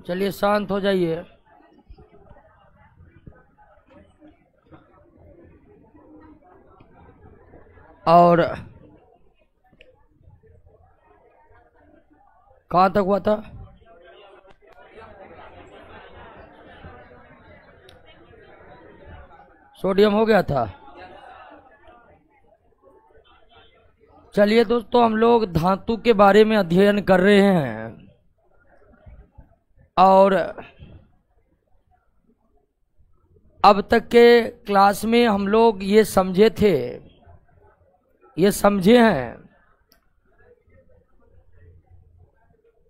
चलिए शांत हो जाइए। और कहाँ तक हुआ था? सोडियम हो गया था। चलिए दोस्तों, हम लोग धातु के बारे में अध्ययन कर रहे हैं और अब तक के क्लास में हम लोग ये समझे हैं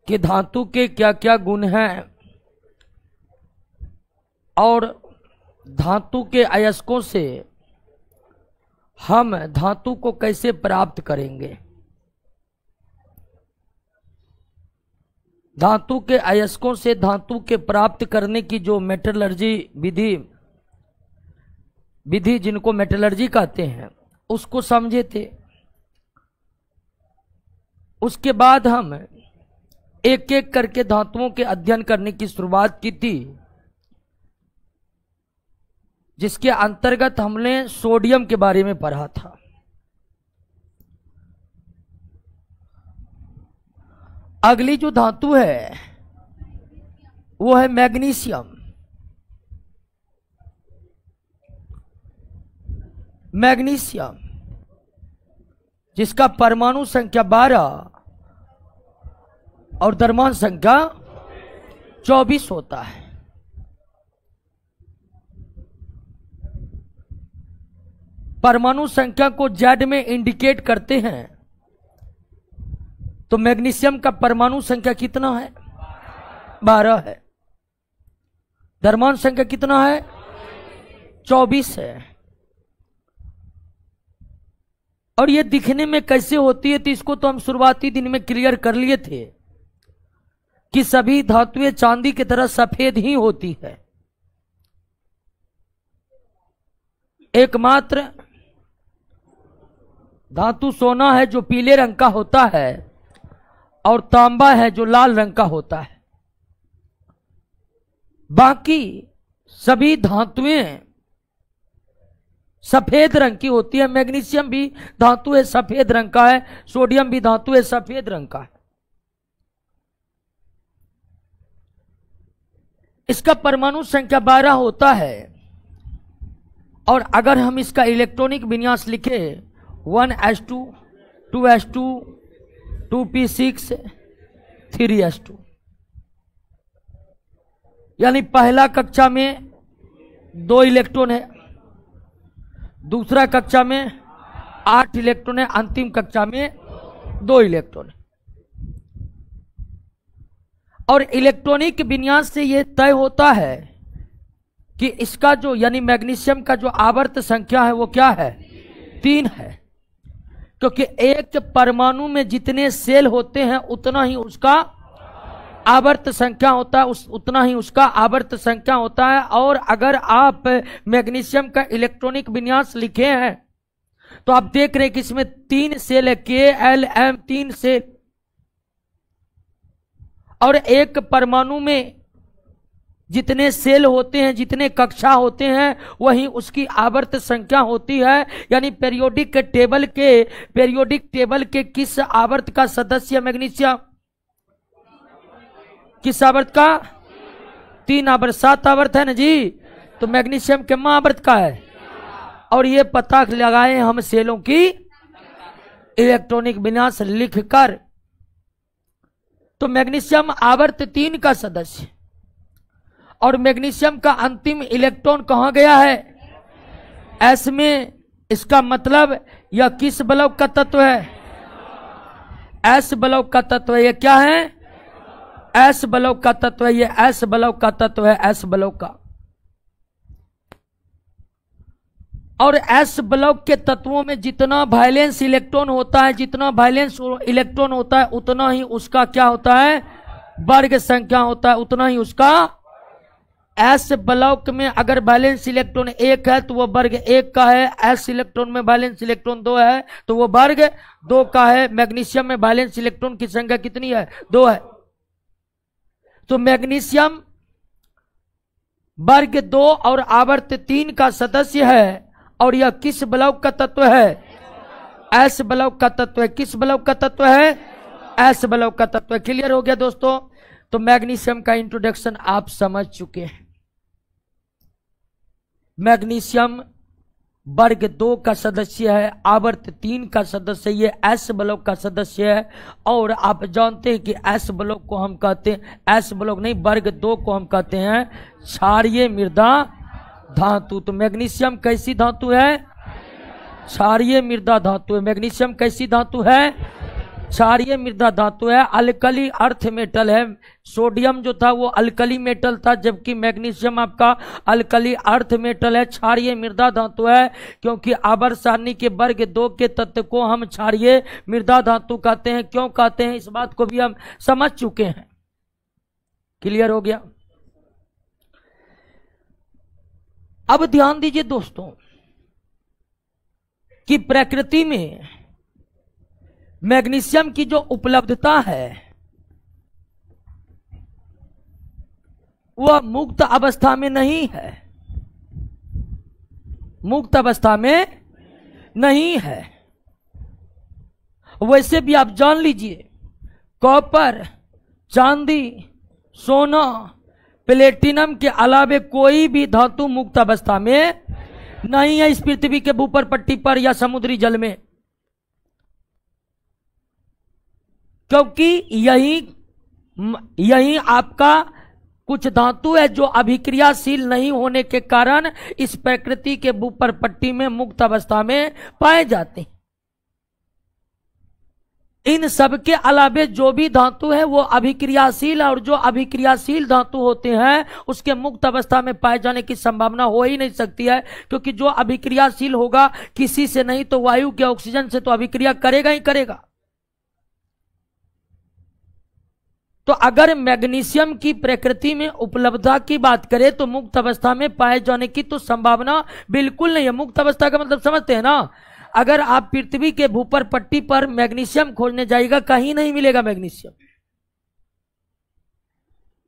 कि धातु के क्या क्या गुण हैं और धातु के अयस्कों से हम धातु को कैसे प्राप्त करेंगे। धातु के अयस्कों से धातु के प्राप्त करने की जो मेटलर्जी विधि जिनको मेटलर्जी कहते हैं उसको समझे थे। उसके बाद हम एक एक करके धातुओं के अध्ययन करने की शुरुआत की थी, जिसके अंतर्गत हमने सोडियम के बारे में पढ़ा था। अगली जो धातु है वो है मैग्नीशियम। मैग्नीशियम जिसका परमाणु संख्या 12 और द्रव्यमान संख्या 24 होता है। परमाणु संख्या को Z में इंडिकेट करते हैं, तो मैग्नीशियम का परमाणु संख्या कितना है? 12 है। द्रव्यमान संख्या कितना है? 24 है। और ये दिखने में कैसे होती है, तो इसको तो हम शुरुआती दिन में क्लियर कर लिए थे कि सभी धातुएं चांदी की तरह सफेद ही होती है। एकमात्र धातु सोना है जो पीले रंग का होता है और तांबा है जो लाल रंग का होता है। बाकी सभी धातुएं सफेद रंग की होती है। मैग्नीशियम भी धातु है, सफेद रंग का है। सोडियम भी धातु है, सफेद रंग का है। इसका परमाणु संख्या 12 होता है। और अगर हम इसका इलेक्ट्रॉनिक विन्यास लिखे 1s2 2s2 2p6 3s2, यानी पहला कक्षा में 2 इलेक्ट्रॉन है, दूसरा कक्षा में 8 इलेक्ट्रॉन है, अंतिम कक्षा में 2 इलेक्ट्रॉन है। और इलेक्ट्रॉनिक विन्यास से यह तय होता है कि इसका जो यानी मैग्नीशियम का जो आवर्त संख्या है वो क्या है? 3 है। क्योंकि एक परमाणु में जितने सेल होते हैं उतना ही उसका आवर्त संख्या होता है, उतना ही उसका आवर्त संख्या होता है। और अगर आप मैग्नीशियम का इलेक्ट्रॉनिक विन्यास लिखे हैं तो आप देख रहे हैं कि इसमें 3 सेल है, KLM 3 सेल। और एक परमाणु में जितने सेल होते हैं, जितने कक्षा होते हैं, वही उसकी आवर्त संख्या होती है। यानी पीरियोडिक टेबल के किस आवर्त का सदस्य मैग्नीशियम? किस आवर्त का? 3 आवर्त। 7 आवर्त है ना जी। तो मैग्नीशियम के आवर्त का है। और ये पता लगाए हम सेलों की इलेक्ट्रॉनिक विन्यास लिखकर। तो मैग्नीशियम आवर्त 3 का सदस्य। और मैग्नीशियम का अंतिम इलेक्ट्रॉन कहां गया है? S में। इसका मतलब यह किस ब्लॉक का तत्व है? S ब्लॉक का तत्व है। यह क्या है? S ब्लॉक का तत्व है। यह S ब्लॉक का तत्व है, S ब्लॉक का। और S ब्लॉक के तत्वों में जितना वैलेंस इलेक्ट्रॉन होता है, जितना वैलेंस इलेक्ट्रॉन होता है, उतना ही उसका क्या होता है? वर्ग संख्या होता है, उतना ही उसका। S ब्लॉक में अगर वैलेंस इलेक्ट्रॉन 1 है तो वो वर्ग 1 का है। S इलेक्ट्रॉन में वैलेंस इलेक्ट्रॉन 2 है तो वो वर्ग 2 का है। मैग्नीशियम में वैलेंस इलेक्ट्रॉन की संख्या कितनी है? 2 है। तो मैग्नीशियम वर्ग 2 और आवर्त 3 का सदस्य है और यह किस ब्लॉक का तत्व है? एस ब्लॉक का तत्व है। किस ब्लॉक का तत्व है? एस ब्लॉक का तत्व है। क्लियर हो गया दोस्तों? तो मैग्नीशियम का इंट्रोडक्शन आप समझ चुके हैं। मैग्नीशियम वर्ग 2 का सदस्य है, आवर्त 3 का सदस्य, ये एस ब्लॉक का सदस्य है। और आप जानते हैं कि एस ब्लॉक को हम कहते हैं, एस ब्लॉक नहीं, वर्ग 2 को हम कहते हैं क्षारीय मृदा धातु। तो मैग्नीशियम कैसी धातु है? क्षारीय मृदा धातु है। मैग्नीशियम कैसी धातु है? क्षारीय मृदा धातु है। अल्कली अर्थ मेटल है। सोडियम जो था वो अल्कली मेटल था, जबकि मैग्नीशियम आपका अल्कली अर्थ मेटल है। क्षारीय मृदा धातु है क्योंकि आवर्त सारणी के वर्ग 2 के तत्व को हम क्षारीय मृदा धातु कहते हैं। क्यों कहते हैं इस बात को भी हम समझ चुके हैं। क्लियर हो गया? अब ध्यान दीजिए दोस्तों कि प्रकृति में मैग्नीशियम की जो उपलब्धता है वह मुक्त अवस्था में नहीं है। मुक्त अवस्था में नहीं है। वैसे भी आप जान लीजिए, कॉपर, चांदी, सोना, प्लेटिनम के अलावे कोई भी धातु मुक्त अवस्था में नहीं है इस पृथ्वी के ऊपर पट्टी पर या समुद्री जल में, क्योंकि यही आपका कुछ धातु है जो अभिक्रियाशील नहीं होने के कारण इस प्रकृति के ऊपर पट्टी में मुक्त अवस्था में पाए जाते हैं। इन सब के अलावे जो भी धातु है वो अभिक्रियाशील, और जो अभिक्रियाशील धातु होते हैं उसके मुक्त अवस्था में पाए जाने की संभावना हो ही नहीं सकती है, क्योंकि जो अभिक्रियाशील होगा किसी से नहीं तो वायु के ऑक्सीजन से तो अभिक्रिया करेगा ही करेगा। तो अगर मैग्नीशियम की प्रकृति में उपलब्धता की बात करें तो मुक्त अवस्था में पाए जाने की तो संभावना बिल्कुल नहीं है। मुक्त अवस्था का मतलब समझते हैं ना? अगर आप पृथ्वी के ऊपर पट्टी पर मैग्नीशियम खोजने जाएगा, कहीं नहीं मिलेगा मैग्नीशियम,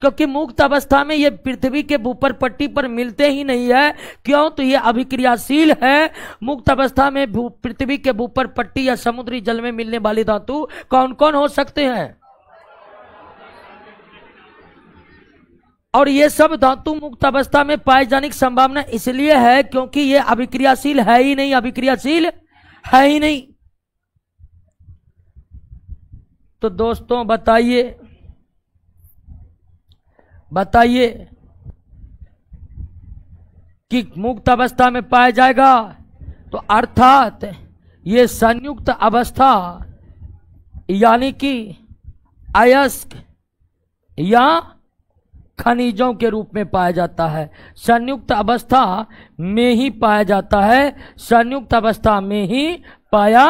क्योंकि मुक्त अवस्था में ये पृथ्वी के ऊपर पट्टी पर मिलते ही नहीं है। क्यों? तो ये अभिक्रियाशील है। मुक्त अवस्था में पृथ्वी के ऊपर पट्टी या समुद्री जल में मिलने वाले धातु कौन कौन हो सकते हैं? और ये सब धातु मुक्त अवस्था में पाए जाने की संभावना इसलिए है क्योंकि ये अभिक्रियाशील है ही नहीं, अभिक्रियाशील है ही नहीं। तो दोस्तों बताइए कि मुक्त अवस्था में पाया जाएगा तो अर्थात ये संयुक्त अवस्था यानी कि अयस्क या खनिजों के रूप में पाया जाता है। संयुक्त अवस्था में ही पाया जाता है। संयुक्त अवस्था में ही पाया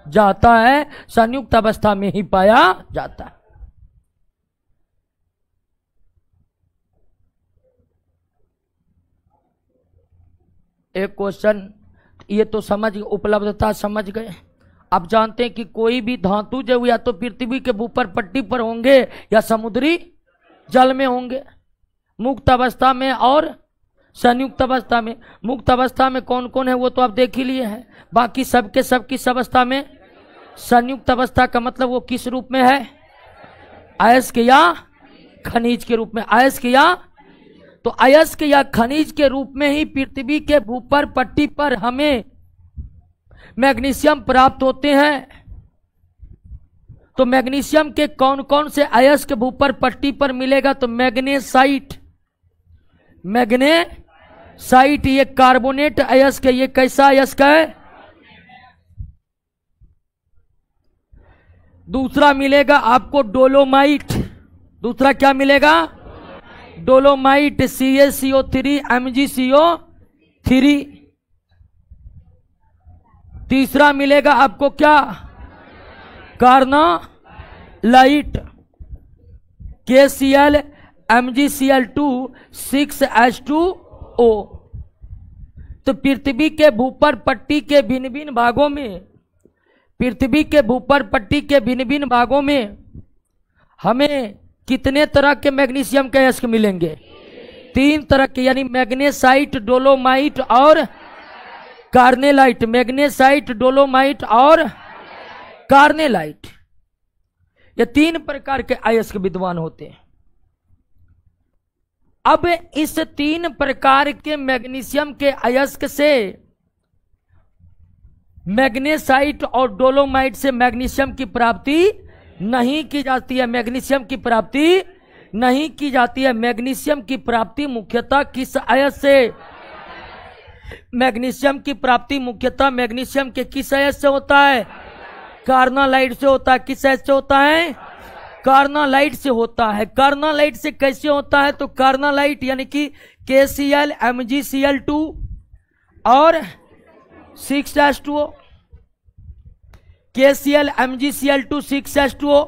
जाता है। संयुक्त अवस्था में ही पाया जाता है। एक क्वेश्चन ये तो समझ, उपलब्धता समझ गए। अब जानते हैं कि कोई भी धातु जो या तो पृथ्वी के ऊपर पट्टी पर होंगे या समुद्री जल में होंगे, मुक्त अवस्था में और संयुक्त अवस्था में। मुक्त अवस्था में कौन कौन है वो तो आप देख ही लिए हैं। बाकी सबके सब किस अवस्था में? संयुक्त अवस्था का मतलब वो किस रूप में है? अयस्क या खनिज के रूप में। अयस्क या तो अयस्क या खनिज के रूप में ही पृथ्वी के ऊपर पट्टी पर हमें मैग्नीशियम प्राप्त होते हैं। तो मैग्नीशियम के कौन कौन से अयस्क ऊपर पट्टी पर मिलेगा? तो मैग्नेसाइट, ये कार्बोनेट अयस्क है। ये कैसा अयस्क है? दूसरा मिलेगा आपको डोलोमाइट। दूसरा क्या मिलेगा? Dolomite, CaCO3 MgCO3। तीसरा मिलेगा आपको क्या? Carnallite, KCl MgCl2 6H2O। तो पृथ्वी के ऊपर पट्टी के भिन्न भिन्न भागों में, पृथ्वी के ऊपर पट्टी के भिन्न भिन्न भागों में हमें कितने तरह के मैग्नीशियम के अयस्क मिलेंगे? 3 तरह के, यानी मैग्नेसाइट, डोलोमाइट और कार्नेलाइट। मैग्नेसाइट, डोलोमाइट और कार्नेलाइट, ये 3 प्रकार के अयस्क विद्वान होते हैं। अब इस 3 प्रकार के मैग्नीशियम के अयस्क से, मैग्नेसाइट और डोलोमाइट से मैग्नीशियम की प्राप्ति नहीं की जाती है। मैग्नीशियम की प्राप्ति नहीं की जाती है। मैग्नीशियम की प्राप्ति मुख्यतः किस अयस्क से? मैग्नीशियम की प्राप्ति मुख्यतः मैग्नीशियम के किस अयस्क से होता है? कार्नालाइट से होता है। किस अयस्क से होता है? कार्नालाइट से होता है। कार्नालाइट से कैसे होता है? तो कार्नालाइट यानी कि KCl MgCl2 और 6H2O, KCl MgCl2 6H2O।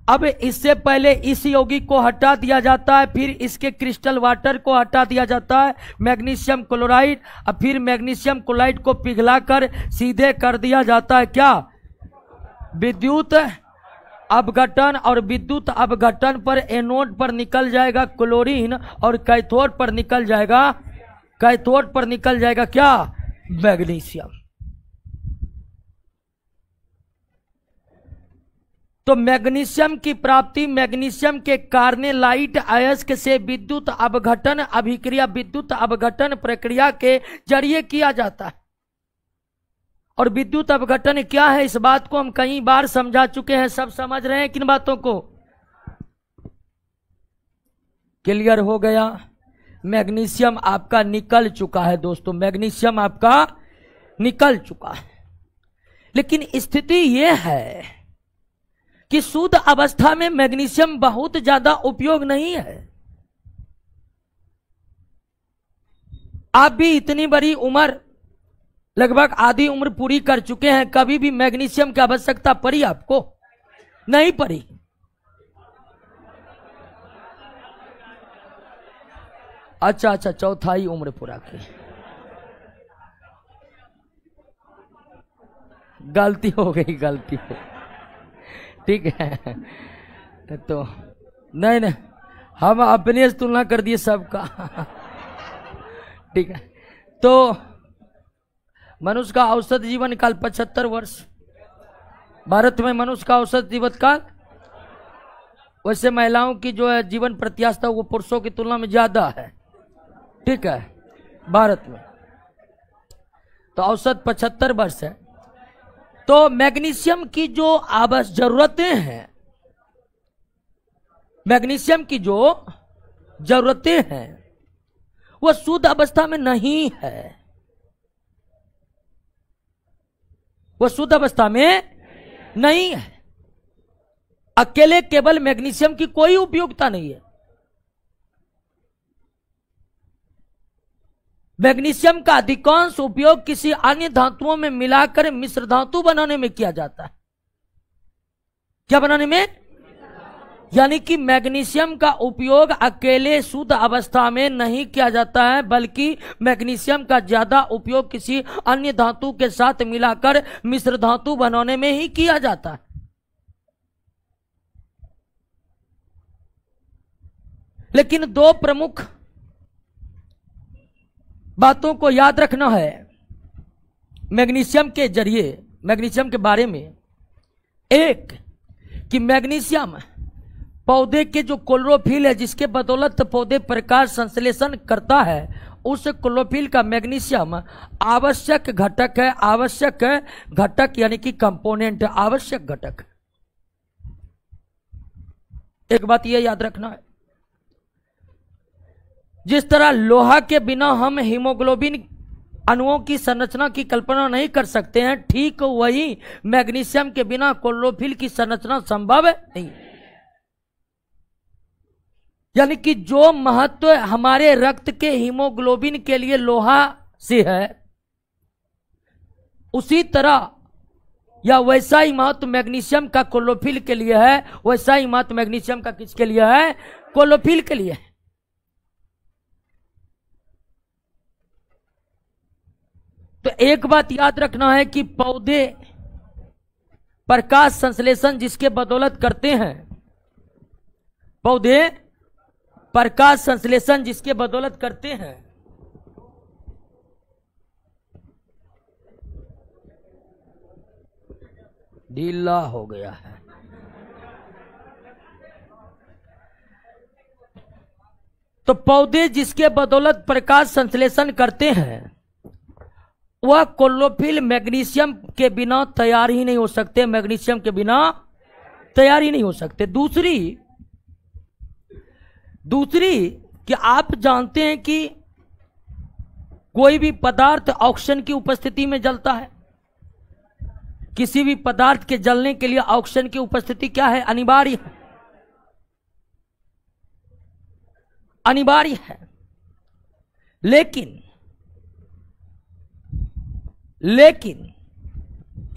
अब इससे पहले इस यौगिक को हटा दिया जाता है, फिर इसके क्रिस्टल वाटर को हटा दिया जाता है, मैग्नीशियम क्लोराइड, और फिर मैग्नीशियम क्लोराइड को पिघलाकर सीधे कर दिया जाता है क्या? विद्युत अपघटन। और विद्युत अपघटन पर एनोड पर निकल जाएगा क्लोरीन और कैथोड पर निकल जाएगा क्या? मैग्नीशियम। तो मैग्नीशियम की प्राप्ति मैग्नीशियम के कार्नेलाइट अयस्क से विद्युत अपघटन अभिक्रिया, विद्युत अपघटन प्रक्रिया के जरिए किया जाता है। और विद्युत अपघटन क्या है, इस बात को हम कई बार समझा चुके हैं। सब समझ रहे हैं किन बातों को? क्लियर हो गया? मैग्नीशियम आपका निकल चुका है दोस्तों, मैग्नीशियम आपका निकल चुका है। लेकिन स्थिति यह है कि शुद्ध अवस्था में मैग्नीशियम बहुत ज्यादा उपयोग नहीं है। आप भी इतनी बड़ी उम्र, लगभग आधी उम्र पूरी कर चुके हैं, कभी भी मैग्नीशियम की आवश्यकता पड़ी आपको? नहीं पड़ी। अच्छा, चौथाई उम्र पूरा की। गलती हो गई। ठीक है, तो नहीं, हम अपने से तुलना कर दिए सबका। ठीक है, तो मनुष्य का औसत जीवन काल 75 वर्ष। भारत में मनुष्य का औसत जीवन काल, वैसे महिलाओं की जो है जीवन प्रत्याशा वो पुरुषों की तुलना में ज्यादा है। ठीक है, भारत में तो औसत 75 वर्ष है। तो मैग्नीशियम की जो आवश्यक जरूरतें हैं, मैग्नीशियम की जो जरूरतें हैं वो शुद्ध अवस्था में नहीं है। वो शुद्ध अवस्था में नहीं है। अकेले केवल मैग्नीशियम की कोई उपयोगिता नहीं है। मैग्नीशियम का अधिकांश उपयोग किसी अन्य धातुओं में मिलाकर मिश्र धातु बनाने में किया जाता है। क्या बनाने में? यानी कि मैग्नीशियम का उपयोग अकेले शुद्ध अवस्था में नहीं किया जाता है, बल्कि मैग्नीशियम का ज्यादा उपयोग किसी अन्य धातु के साथ मिलाकर मिश्र धातु बनाने में ही किया जाता है। लेकिन 2 प्रमुख बातों को याद रखना है मैग्नीशियम के जरिए, मैग्नीशियम के बारे में। एक कि मैग्नीशियम पौधे के जो क्लोरोफिल है, जिसके बदौलत पौधे प्रकाश संश्लेषण करता है, उस क्लोरोफिल का मैग्नीशियम आवश्यक घटक है। आवश्यक घटक यानी कि कंपोनेंट, आवश्यक घटक। एक बात यह याद रखना है, जिस तरह लोहा के बिना हम हीमोग्लोबिन अणुओं की संरचना की कल्पना नहीं कर सकते हैं, ठीक वही मैग्नीशियम के बिना क्लोरोफिल की संरचना संभव नहीं। यानी कि जो महत्व हमारे रक्त के हीमोग्लोबिन के लिए लोहा से है, उसी तरह या वैसा ही महत्व मैग्नीशियम का क्लोरोफिल के लिए है, वैसा ही महत्व मैग्नीशियम का किसके लिए है? क्लोरोफिल के लिए है। तो एक बात याद रखना है कि पौधे प्रकाश संश्लेषण जिसके बदौलत करते हैं, पौधे प्रकाश संश्लेषण जिसके बदौलत करते हैं। ढीला हो गया है। तो पौधे जिसके बदौलत प्रकाश संश्लेषण करते हैं वह क्लोरोफिल मैग्नीशियम के बिना तैयार ही नहीं हो सकते, मैग्नीशियम के बिना तैयार ही नहीं हो सकते। दूसरी कि आप जानते हैं कि कोई भी पदार्थ ऑक्सीजन की उपस्थिति में जलता है। किसी भी पदार्थ के जलने के लिए ऑक्सीजन की उपस्थिति क्या है? अनिवार्य है, अनिवार्य है। लेकिन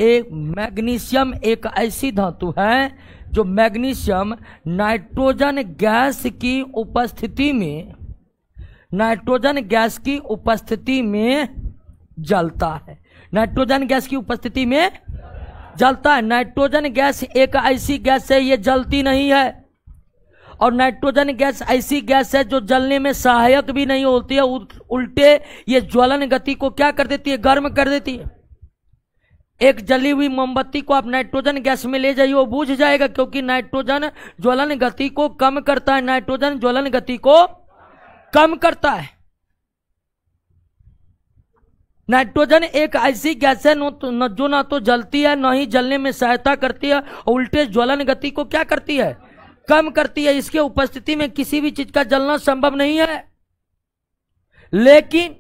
एक मैग्नीशियम एक ऐसी धातु है जो मैग्नीशियम नाइट्रोजन गैस की उपस्थिति में जलता है। नाइट्रोजन गैस की उपस्थिति में जलता है। नाइट्रोजन गैस एक ऐसी गैस है, ये जलती नहीं है। और नाइट्रोजन गैस ऐसी गैस है जो जलने में सहायक भी नहीं होती है, उल्टे ये ज्वलन गति को क्या कर देती है? गर्म कर देती है। एक जली हुई मोमबत्ती को आप नाइट्रोजन गैस में ले जाइए, वो बुझ जाएगा, क्योंकि नाइट्रोजन ज्वलन गति को कम करता है। नाइट्रोजन ज्वलन गति को कम करता है। नाइट्रोजन एक ऐसी गैस है जो ना तो जलती है, ना ही जलने में सहायता करती है, और उल्टे ज्वलन गति को क्या करती है? कम करती है। इसके उपस्थिति में किसी भी चीज का जलना संभव नहीं है। लेकिन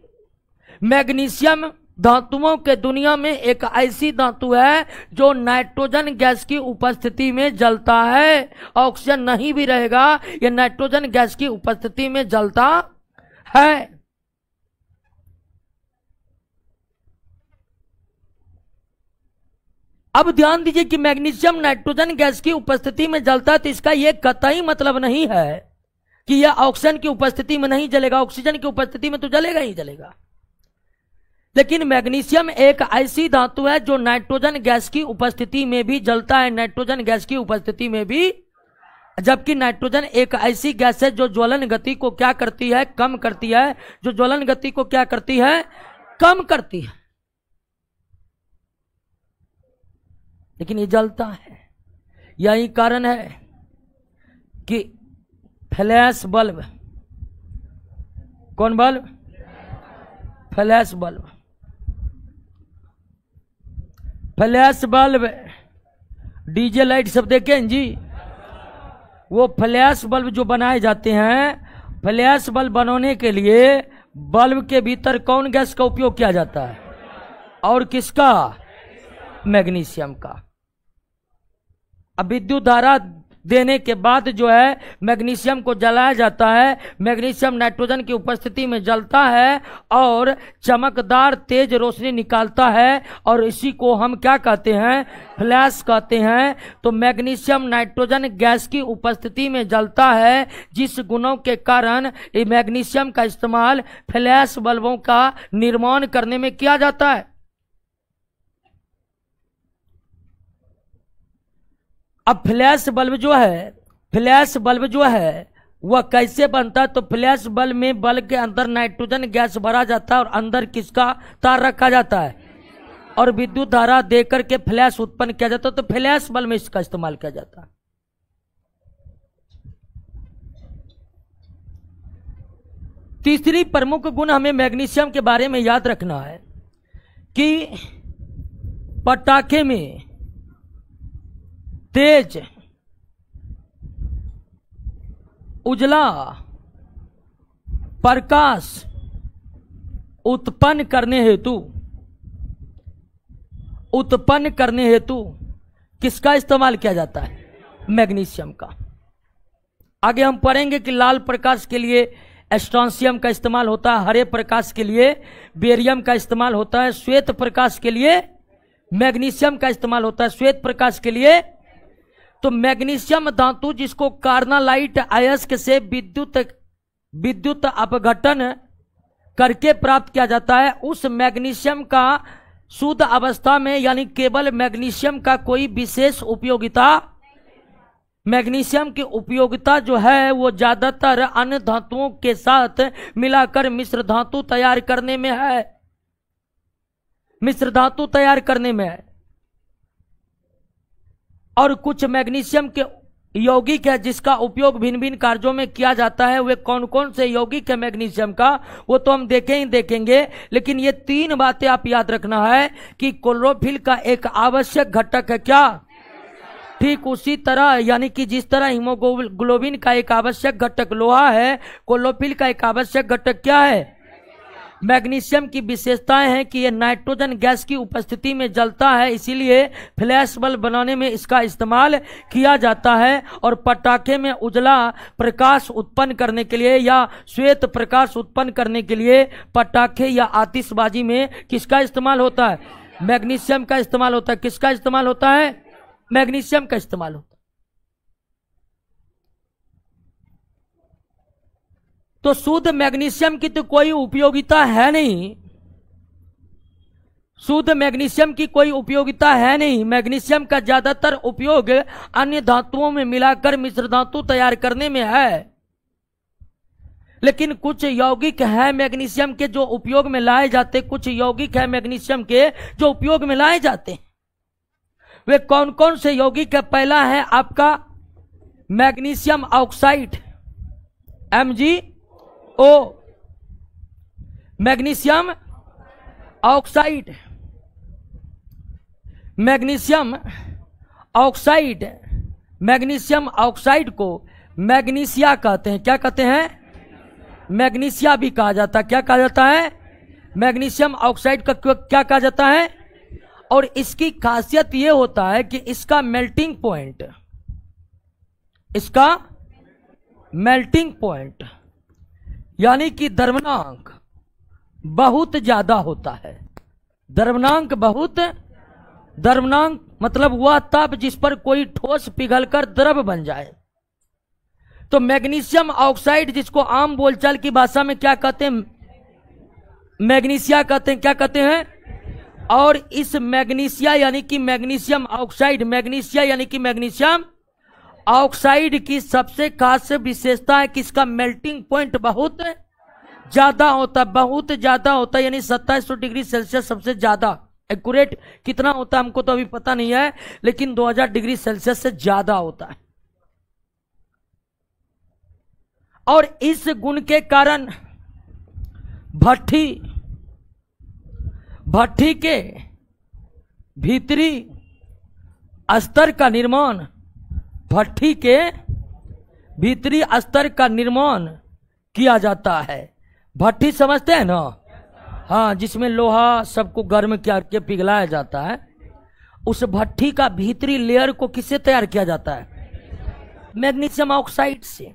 मैग्नीशियम धातुओं के दुनिया में एक ऐसी धातु है जो नाइट्रोजन गैस की उपस्थिति में जलता है। ऑक्सीजन नहीं भी रहेगा, यह नाइट्रोजन गैस की उपस्थिति में जलता है। अब ध्यान दीजिए कि मैग्नीशियम नाइट्रोजन गैस की उपस्थिति में जलता है, तो इसका यह कतई मतलब नहीं है कि यह ऑक्सीजन की उपस्थिति में नहीं जलेगा। ऑक्सीजन की उपस्थिति में तो जलेगा ही जलेगा। लेकिन मैग्नीशियम एक ऐसी धातु है जो नाइट्रोजन गैस की उपस्थिति में भी जलता है, नाइट्रोजन गैस की उपस्थिति में भी। जबकि नाइट्रोजन एक ऐसी गैस है जो ज्वलन गति को क्या करती है? कम करती है। जो ज्वलन गति को क्या करती है? कम करती है। लेकिन ये जलता है। यही कारण है कि फ्लैश बल्ब, कौन bulb? Flash bulb. Flash bulb, DJ light सब देखे हैं जी। वो फ्लैश बल्ब जो बनाए जाते हैं, फ्लैश बल्ब बनाने के लिए बल्ब के भीतर कौन गैस का उपयोग किया जाता है? और किसका? मैग्नीशियम का। अब विद्युत धारा देने के बाद जो है मैग्नीशियम को जलाया जाता है। मैग्नीशियम नाइट्रोजन की उपस्थिति में जलता है और चमकदार तेज रोशनी निकालता है, और इसी को हम क्या कहते हैं? फ्लैश कहते हैं। तो मैग्नीशियम नाइट्रोजन गैस की उपस्थिति में जलता है, जिस गुणों के कारण मैग्नीशियम का इस्तेमाल फ्लैश बल्बों का निर्माण करने में किया जाता है। अब फ्लैश बल्ब जो है वह कैसे बनता है? तो फ्लैश बल्ब में बल्ब के अंदर नाइट्रोजन गैस भरा जाता है और अंदर किसका तार रखा जाता है? और विद्युत धारा देकर के फ्लैश उत्पन्न किया जाता है। तो फ्लैश बल्ब में इसका इस्तेमाल किया जाता है। तीसरी प्रमुख गुण हमें मैग्नीशियम के बारे में याद रखना है कि पटाखे में तेज, उजला प्रकाश उत्पन्न करने हेतु किसका इस्तेमाल किया जाता है? मैग्नीशियम का। आगे हम पढ़ेंगे कि लाल प्रकाश के लिए स्ट्रोंशियम का इस्तेमाल होता है, हरे प्रकाश के लिए बेरियम का इस्तेमाल होता है, श्वेत प्रकाश के लिए मैग्नीशियम का इस्तेमाल होता है। श्वेत प्रकाश के लिए तो मैग्नीशियम धातु जिसको कार्नालाइट अयस्क से विद्युत अपघटन करके प्राप्त किया जाता है, उस मैग्नीशियम का शुद्ध अवस्था में यानी केवल मैग्नीशियम का कोई विशेष उपयोगिता मैग्नीशियम की उपयोगिता जो है वो ज्यादातर अन्य धातुओं के साथ मिलाकर मिश्र धातु तैयार करने में है, मिश्र धातु तैयार करने में है। और कुछ मैग्नीशियम के यौगिक है जिसका उपयोग भिन्न भिन्न कार्यों में किया जाता है। वे कौन कौन से यौगिक है मैग्नीशियम का, वो तो हम देखेंगे, लेकिन ये 3 बातें आप याद रखना है कि क्लोरोफिल का एक आवश्यक घटक है क्या, ठीक उसी तरह यानी कि जिस तरह हीमोग्लोबिन का एक आवश्यक घटक लोहा है, क्लोरोफिल का एक आवश्यक घटक क्या है, मैग्नीशियम की विशेषताएं हैं कि यह नाइट्रोजन गैस की उपस्थिति में जलता है, इसीलिए फ्लैश बल्ब बनाने में इसका इस्तेमाल किया जाता है। और पटाखे में उजला प्रकाश उत्पन्न करने के लिए या श्वेत प्रकाश उत्पन्न करने के लिए पटाखे या आतिशबाजी में किसका इस्तेमाल होता है, मैग्नीशियम का इस्तेमाल होता है। किसका इस्तेमाल होता है, मैग्नीशियम का इस्तेमाल होता है। तो शुद्ध मैग्नीशियम की तो कोई उपयोगिता है नहीं, शुद्ध मैग्नीशियम की कोई उपयोगिता है नहीं। मैग्नीशियम का ज्यादातर उपयोग अन्य धातुओं में मिलाकर मिश्र धातु तैयार करने में है। लेकिन कुछ यौगिक है मैग्नीशियम के जो उपयोग में लाए जाते, कुछ यौगिक है मैग्नीशियम के जो उपयोग में लाए जाते हैं। वे कौन कौन से यौगिक है, पहला है आपका magnesium oxide MgO, magnesium oxide, magnesium oxide, magnesium oxide को मैग्नीशिया कहते हैं। क्या कहते हैं, मैग्नीशिया भी कहा जाता है। क्या कहा जाता है, मैग्नीशियम ऑक्साइड का क्या कहा जाता है। और इसकी खासियत यह होता है कि इसका मेल्टिंग पॉइंट, इसका मेल्टिंग पॉइंट यानी कि द्रवनांक बहुत ज्यादा होता है। द्रवनांक बहुत, द्रवनांक मतलब वह ताप जिस पर कोई ठोस पिघलकर द्रव बन जाए। तो मैग्नीशियम ऑक्साइड जिसको आम बोलचाल की भाषा में क्या कहते हैं, मैग्नीशिया कहते हैं। क्या कहते हैं। और इस मैग्नीशिया यानी कि मैग्नीशियम ऑक्साइड, मैग्नीशिया यानी कि मैग्नीशियम ऑक्साइड की सबसे खास विशेषता है कि इसका मेल्टिंग पॉइंट बहुत ज्यादा होता है, बहुत ज्यादा होता है, यानी 2700 डिग्री सेल्सियस सबसे ज्यादा। एक्यूरेट कितना होता है हमको तो अभी पता नहीं है, लेकिन 2000 डिग्री सेल्सियस से ज्यादा होता है। और इस गुण के कारण भट्ठी के भीतरी अस्तर का निर्माण, भट्ठी के भीतरी अस्तर का निर्माण किया जाता है। भट्ठी समझते हैं ना, हाँ, जिसमें लोहा सबको गर्म करके पिघलाया जाता है। उस भट्ठी का भीतरी लेयर को किससे तैयार किया जाता है, मैग्नीशियम ऑक्साइड से।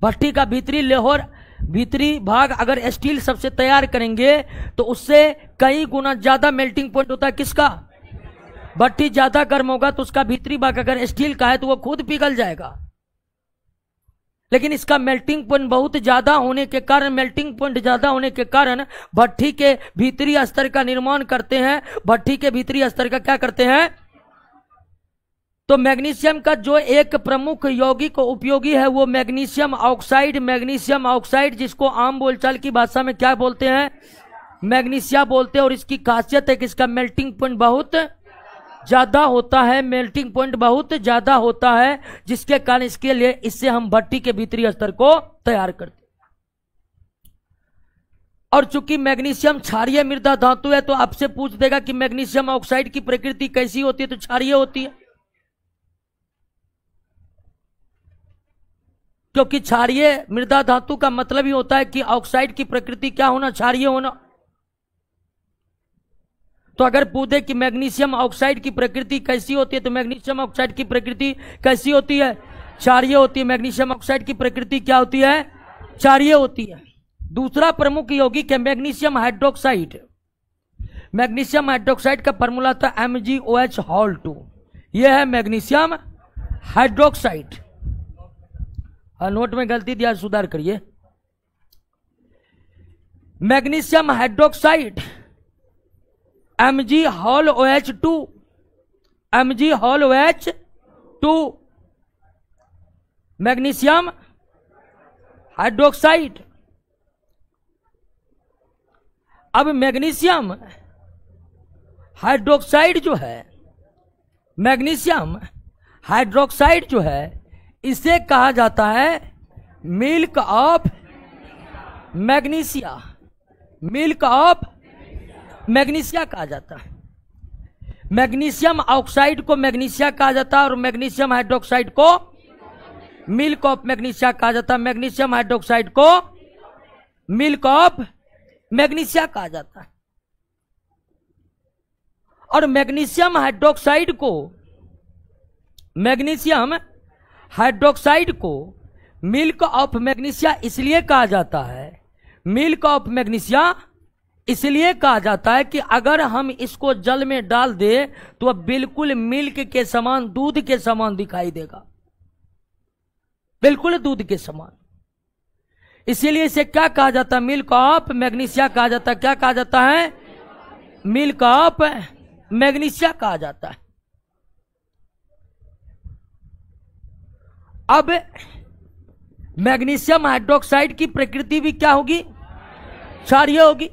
भट्ठी का भीतरी लेयर, भीतरी भाग अगर स्टील सबसे तैयार करेंगे तो उससे कई गुना ज्यादा मेल्टिंग पॉइंट होता है। किसका, भट्ठी ज्यादा गर्म होगा तो उसका भीतरी भाग अगर स्टील का है तो वो खुद पिघल जाएगा। लेकिन इसका मेल्टिंग पॉइंट बहुत ज्यादा होने के कारण, मेल्टिंग पॉइंट ज्यादा होने के कारण भट्ठी के भीतरी अस्तर का निर्माण करते हैं। भट्ठी के भीतरी अस्तर का क्या करते हैं। तो मैग्नीशियम का जो एक प्रमुख यौगिक उपयोगी है वो मैग्नीशियम ऑक्साइड, मैग्नीशियम ऑक्साइड जिसको आम बोलचाल की भाषा में क्या बोलते हैं, मैग्नीशिया बोलते हैं। और इसकी खासियत है कि इसका मेल्टिंग पॉइंट बहुत ज्यादा होता है, मेल्टिंग पॉइंट बहुत ज्यादा होता है, जिसके कारण इसके लिए इससे हम भट्ठी के भीतरी अस्तर को तैयार करते हैं। और चूंकि मैग्नीशियम क्षारीय मृदा धातु है तो आपसे पूछ देगा कि मैग्नीशियम ऑक्साइड की प्रकृति कैसी होती है, तो क्षारीय होती है, क्योंकि क्षारीय मृदा धातु का मतलब ही होता है कि ऑक्साइड की प्रकृति क्या होना, क्षारीय होना। तो अगर पूछे कि मैग्नीशियम ऑक्साइड की प्रकृति कैसी होती है, तो मैग्नीशियम ऑक्साइड की प्रकृति कैसी होती है, क्षारीय होती है। मैग्नीशियम ऑक्साइड की प्रकृति क्या होती है, क्षारीय होती है। दूसरा प्रमुख यौगिक है मैग्नीशियम हाइड्रोक्साइड। मैग्नीशियम हाइड्रोक्साइड का फॉर्मूला था MgOH2। यह है मैग्नीशियम हाइड्रोक्साइड। नोट में गलती दिया, सुधार करिए। Magnesium hydroxide MgOH2, MgOH2 magnesium hydroxide. अब मैग्नीशियम हाइड्रोक्साइड जो है, मैग्नीशियम हाइड्रोक्साइड जो है, इसे कहा जाता है milk of magnesia. Milk of magnesia कहा जाता है। मैग्नीशियम ऑक्साइड को मैग्नीशिया कहा जाता है और मैग्नीशियम हाइड्रोक्साइड को मिल्क ऑफ मैग्नीशिया कहा जाता है। मैग्नीशियम हाइड्रोक्साइड को मिल्क ऑफ मैग्नीशिया कहा जाता है। और मैग्नीशियम हाइड्रोक्साइड को मिल्क ऑफ मैग्नीशिया इसलिए कहा जाता है, मिल्क ऑफ मैग्नीशिया इसलिए कहा जाता है कि अगर हम इसको जल में डाल दे तो वह बिल्कुल मिल्क के समान, दूध के समान दिखाई देगा, बिल्कुल दूध के समान। इसीलिए इसे क्या कहा जाता है? मिल्क ऑफ मैग्नीशिया कहा जाता है। क्या कहा जाता है? मिल्क ऑफ मैग्नीशिया कहा जाता है। अब मैग्नीशियम हाइड्रोक्साइड की प्रकृति भी क्या होगी? क्षारीय होगी।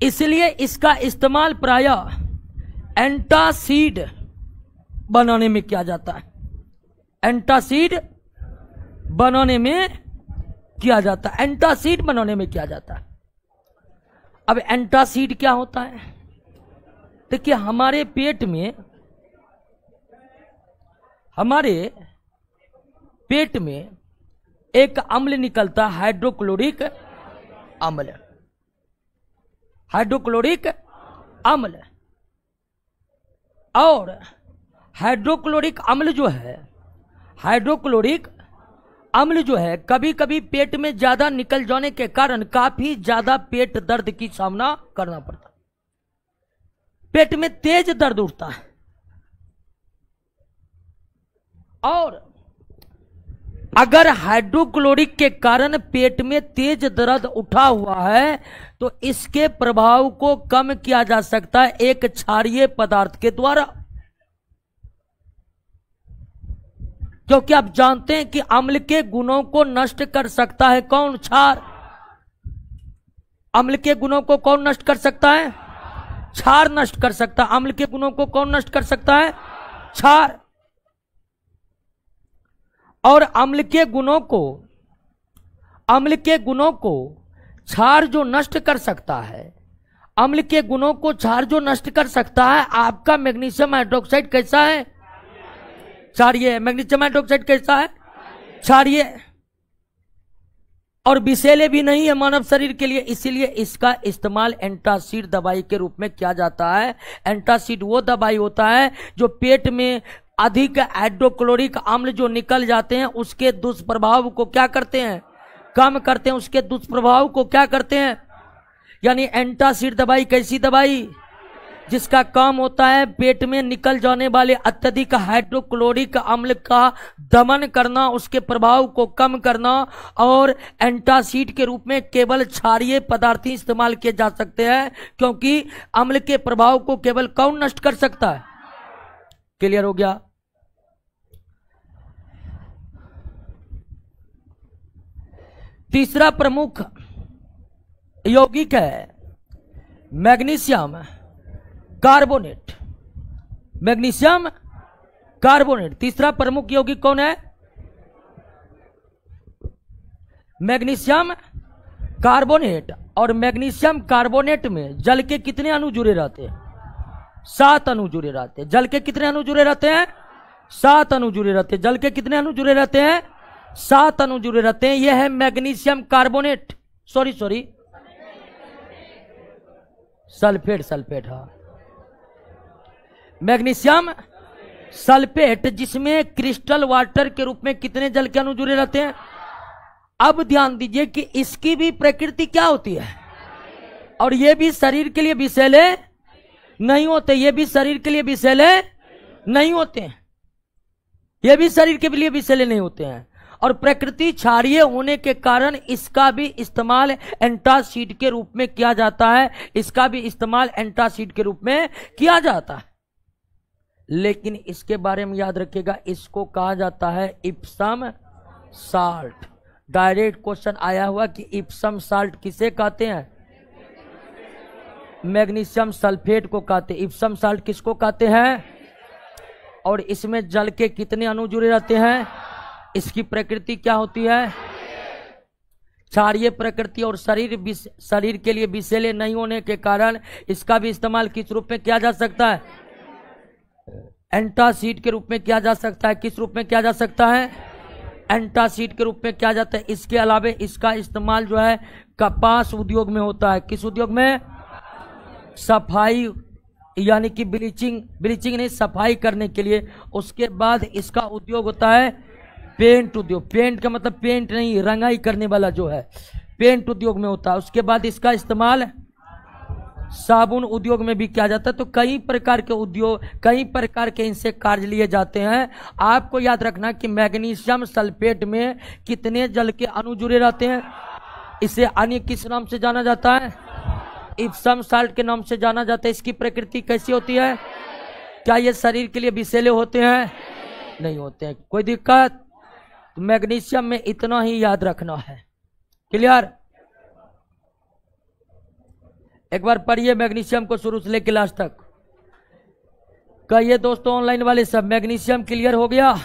इसलिए इसका इस्तेमाल प्रायः एंटासिड बनाने में किया जाता है। एंटासिड बनाने में किया जाता है। एंटासिड बनाने में किया जाता है। अब एंटासिड क्या होता है? देखिए, हमारे पेट में एक अम्ल निकलता है, हाइड्रोक्लोरिक अम्ल। हाइड्रोक्लोरिक अम्ल। और हाइड्रोक्लोरिक अम्ल जो है कभी कभी पेट में ज्यादा निकल जाने के कारण काफी ज्यादा पेट दर्द की सामना करना पड़ता है। पेट में तेज दर्द उठता है। और अगर हाइड्रोक्लोरिक के कारण पेट में तेज दर्द उठा हुआ है तो इसके प्रभाव को कम किया जा सकता है एक क्षारीय पदार्थ के द्वारा। क्योंकि आप जानते हैं कि अम्ल के गुणों को नष्ट कर सकता है कौन? क्षार। अम्ल के गुणों को कौन नष्ट कर सकता है? क्षार नष्ट कर सकता है। अम्ल के गुणों को कौन नष्ट कर सकता है? क्षार। और अम्ल के गुणों को क्षार जो नष्ट कर सकता है, अम्ल के गुणों को क्षार जो नष्ट कर सकता है, आपका मैग्नीशियम हाइड्रोक्साइड कैसा है? क्षारीय। मैग्नीशियम हाइड्रोक्साइड कैसा है? क्षारीय। और विषैले भी नहीं है मानव शरीर के लिए, इसीलिए इसका इस्तेमाल एंटासिड दवाई के रूप में किया जाता है। एंटासिड वो दवाई होता है जो पेट में अधिक हाइड्रोक्लोरिक अम्ल जो निकल जाते हैं उसके दुष्प्रभाव को क्या करते हैं? कम करते हैं। उसके दुष्प्रभाव को क्या करते हैं? यानी एंटासिड दवाई कैसी दवाई? जिसका काम होता है पेट में निकल जाने वाले अत्यधिक हाइड्रोक्लोरिक अम्ल का दमन करना, उसके प्रभाव को कम करना। और एंटासिड के रूप में केवल क्षारीय पदार्थ ही इस्तेमाल किए जा सकते हैं, क्योंकि अम्ल के प्रभाव को केवल कौन नष्ट कर सकता है? क्लियर हो गया? तीसरा प्रमुख यौगिक है मैग्नीशियम कार्बोनेट। मैग्नीशियम कार्बोनेट तीसरा प्रमुख यौगिक कौन है? Magnesium carbonate. और मैग्नीशियम कार्बोनेट में जल के कितने अणु जुड़े रहते हैं? 7 अणु जुड़े रहते हैं। जल के कितने अणु जुड़े रहते हैं? 7 अणु जुड़े रहते हैं। जल के कितने अणु जुड़े रहते हैं? 7 अणु जुड़े रहते हैं। यह है मैग्नीशियम कार्बोनेट। Sorry sulphate. हाँ, मैग्नीशियम सल्फेट, जिसमें क्रिस्टल वाटर के रूप में कितने जल के अणु जुड़े रहते हैं? अब ध्यान दीजिए कि इसकी भी प्रकृति क्या होती है, और ये भी शरीर के लिए विषैले नहीं होते। ये भी शरीर के लिए विषैले नहीं होते हैं। ये भी शरीर के लिए विषैले नहीं होते हैं। और प्रकृति क्षारीय होने के कारण इसका भी इस्तेमाल एंटासिड के रूप में किया जाता है। इसका भी इस्तेमाल एंटासिड के रूप में किया जाता है। लेकिन इसके बारे में याद रखिएगा, इसको कहा जाता है इप्सम साल्ट। डायरेक्ट क्वेश्चन आया हुआ कि इप्सम साल्ट किसे कहते हैं? मैग्नीशियम सल्फेट को कहते हैं। इप्सम साल्ट किसको कहते हैं? और इसमें जल के कितने अणु जुड़े रहते हैं? इसकी प्रकृति क्या होती है? क्षारीय प्रकृति। और शरीर के लिए विषैले नहीं होने के कारण इसका भी इस्तेमाल किस रूप में किया जा सकता है? एंटासिड के रूप में किया जा सकता है। किस रूप में किया जा सकता है? एंटासिड के रूप में किया जाता है। इसके अलावा इसका इस्तेमाल जो है कपास उद्योग में होता है। किस उद्योग में? सफाई, यानी कि ब्लीचिंग नहीं, सफाई करने के लिए। उसके बाद इसका उद्योग होता है पेंट उद्योग। पेंट का मतलब पेंट नहीं, रंगाई करने वाला जो है, पेंट उद्योग में होता है। उसके बाद इसका इस्तेमाल साबुन उद्योग में भी किया जाता है। तो कई प्रकार के उद्योग, कई प्रकार के इनसे कार्य लिए जाते हैं। आपको याद रखना कि मैग्नीशियम सल्फेट में कितने जल के अणु जुड़े रहते हैं। इसे अन्य किस नाम से जाना जाता है? इप्सम साल्ट के नाम से जाना जाता है। इसकी प्रकृति कैसी होती है? क्या ये शरीर के लिए विषैले होते हैं? नहीं होते हैं। कोई दिक्कत? मैग्नीशियम में इतना ही याद रखना है। क्लियर? एक बार पढ़िए मैग्नीशियम को शुरू से लेकर लास्ट तक। कहिए दोस्तों ऑनलाइन वाले सब, मैग्नीशियम क्लियर हो गया?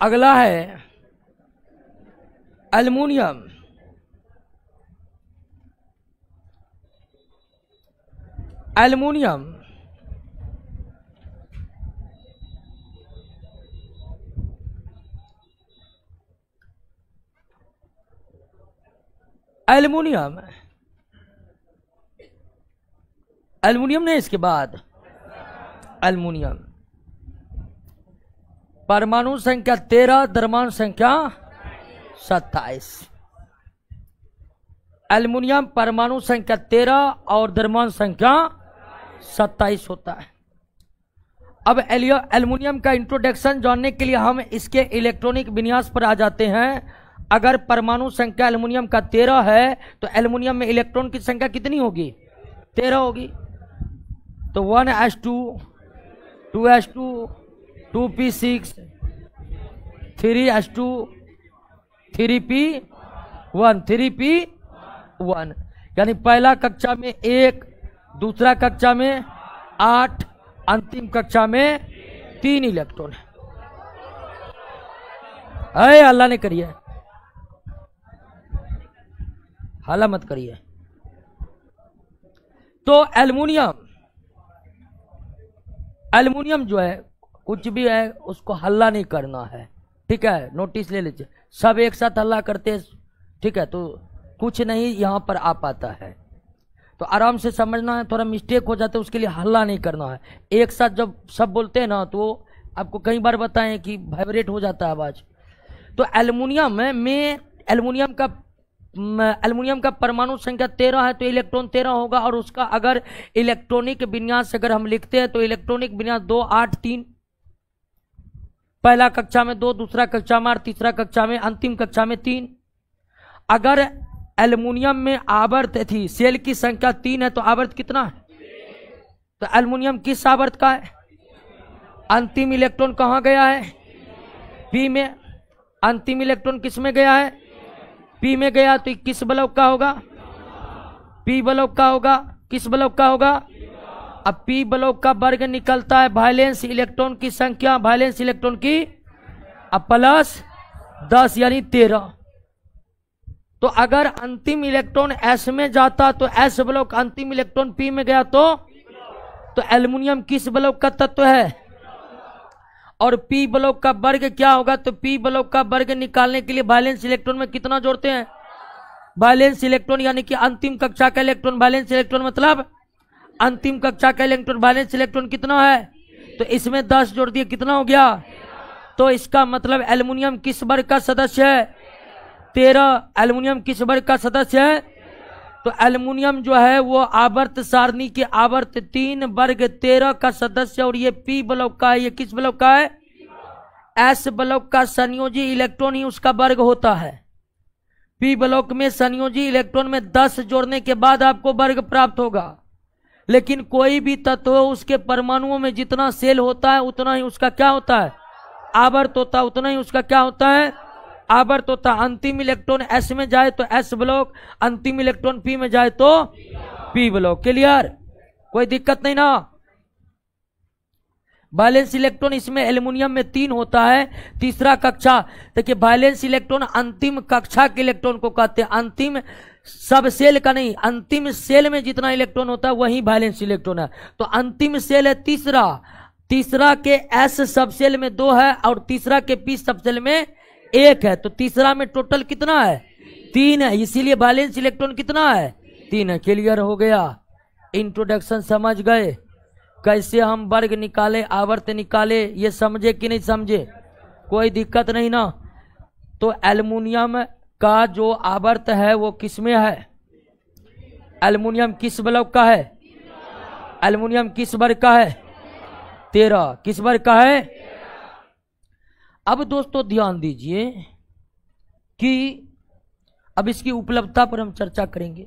अगला है एल्युमिनियम। एल्युमिनियम एल्युमिनियम एल्युमिनियम नहीं, इसके बाद एल्युमिनियम परमाणु संख्या 13, द्रव्यमान संख्या 27। एल्युमिनियम परमाणु संख्या 13 और द्रव्यमान संख्या 27 होता है। अब एल्युमिनियम का इंट्रोडक्शन जानने के लिए हम इसके इलेक्ट्रॉनिक विन्यास पर आ जाते हैं। अगर परमाणु संख्या एल्युमिनियम का 13 है तो एल्युमिनियम में इलेक्ट्रॉन की संख्या कितनी होगी? 13 होगी। तो 1s2, 2s2, 2p6, 3s2, 3p1, 3p1, यानी पहला कक्षा में 1, दूसरा कक्षा में 8, अंतिम कक्षा में 3 इलेक्ट्रॉन है। अरे अल्लाह ने करिए, हाला मत करिए। तो एल्युमिनियम जो है कुछ भी है उसको हल्ला नहीं करना है, ठीक है? नोटिस ले लीजिए, सब एक साथ हल्ला करते हैं, ठीक है? तो कुछ नहीं यहाँ पर आ पाता है, तो आराम से समझना है। थोड़ा मिस्टेक हो जाता है, उसके लिए हल्ला नहीं करना है। एक साथ जब सब बोलते हैं ना तो आपको कई बार बताएं कि वाइब्रेट हो जाता है आवाज। तो एल्युमिनियम का परमाणु संख्या 13 है तो इलेक्ट्रॉन 13 होगा। और उसका अगर इलेक्ट्रॉनिक विन्यास अगर हम लिखते हैं तो इलेक्ट्रॉनिक विन्यास 2, 8, 3, पहला कक्षा में 2, दूसरा कक्षा में 8, तीसरा कक्षा में, अंतिम कक्षा में 3। अगर एल्युमिनियम में आवर्त थी, सेल की संख्या 3 है तो आवर्त कितना है? तो एल्युमिनियम किस आवर्त का है? अंतिम इलेक्ट्रॉन कहां गया है? पी में। अंतिम इलेक्ट्रॉन किस में गया है? पी में गया। तो किस ब्लॉक का होगा? पी ब्लॉक का होगा। किस ब्लॉक का होगा? अब पी ब्लॉक का वर्ग निकलता है वैलेंस इलेक्ट्रॉन की संख्या, वैलेंस इलेक्ट्रॉन की, अब प्लस 10 यानी 13। तो अगर अंतिम इलेक्ट्रॉन एस में जाता तो एस ब्लॉक, अंतिम इलेक्ट्रॉन पी में गया तो तो एल्युमिनियम किस ब्लॉक का तत्व है? और पी ब्लॉक का वर्ग क्या होगा? तो पी ब्लॉक का वर्ग निकालने के लिए वैलेंस इलेक्ट्रॉन में कितना जोड़ते हैं? वैलेंस इलेक्ट्रॉन यानी कि अंतिम कक्षा का इलेक्ट्रॉन। वैलेंस इलेक्ट्रॉन मतलब अंतिम कक्षा का इलेक्ट्रॉन। वैलेंस इलेक्ट्रॉन कितना है? तो इसमें 10 जोड़ दिए, कितना हो गया? तो इसका मतलब एल्युमिनियम किस वर्ग का सदस्य है? 13। एल्युमिनियम किस वर्ग का सदस्य है? तो एल्युमिनियम जो है वो आवर्त सारणी के आवर्त 3 वर्ग 13 का सदस्य, और ये पी ब्लॉक का है। ये किस ब्लॉक का है? एस ब्लॉक का संयोजी इलेक्ट्रॉन ही उसका वर्ग होता है। पी ब्लॉक में संयोजी इलेक्ट्रॉन में 10 जोड़ने के बाद आपको वर्ग प्राप्त होगा। लेकिन कोई भी तत्व हो उसके परमाणुओं में जितना सेल होता है उतना ही उसका क्या होता है? आवर्त होता है। उतना ही उसका क्या होता है? आवर्त होता है। अंतिम इलेक्ट्रॉन एस में जाए तो एस ब्लॉक, अंतिम इलेक्ट्रॉन पी में जाए तो पी ब्लॉक। क्लियर? कोई दिक्कत नहीं ना? वैलेंस इलेक्ट्रॉन इसमें एल्युमिनियम में 3 होता है। तीसरा कक्षा, देखिए वैलेंस इलेक्ट्रॉन अंतिम कक्षा के इलेक्ट्रॉन को कहते हैं। अंतिम सब सेल का नहीं, अंतिम सेल में जितना इलेक्ट्रॉन होता है वही वैलेंस इलेक्ट्रॉन है। तो अंतिम सेल है तीसरा। तीसरा के एस सब सेल में 2 है और तीसरा के पी सब सेल में 1 है। तो तीसरा में टोटल कितना है? 3 है। इसीलिए वैलेंस इलेक्ट्रॉन कितना है? 3 है। क्लियर हो गया? इंट्रोडक्शन समझ गए? कैसे हम वर्ग निकाले, आवर्त निकाले, ये समझे कि नहीं समझे? कोई दिक्कत नहीं ना? तो एल्युमिनियम का जो आवर्त है वो किस में है? एल्युमिनियम किस ब्लॉक का है? एल्युमिनियम किस वर्ग का है? 13। किस वर्ग का है? अब दोस्तों ध्यान दीजिए कि अब इसकी उपलब्धता पर हम चर्चा करेंगे।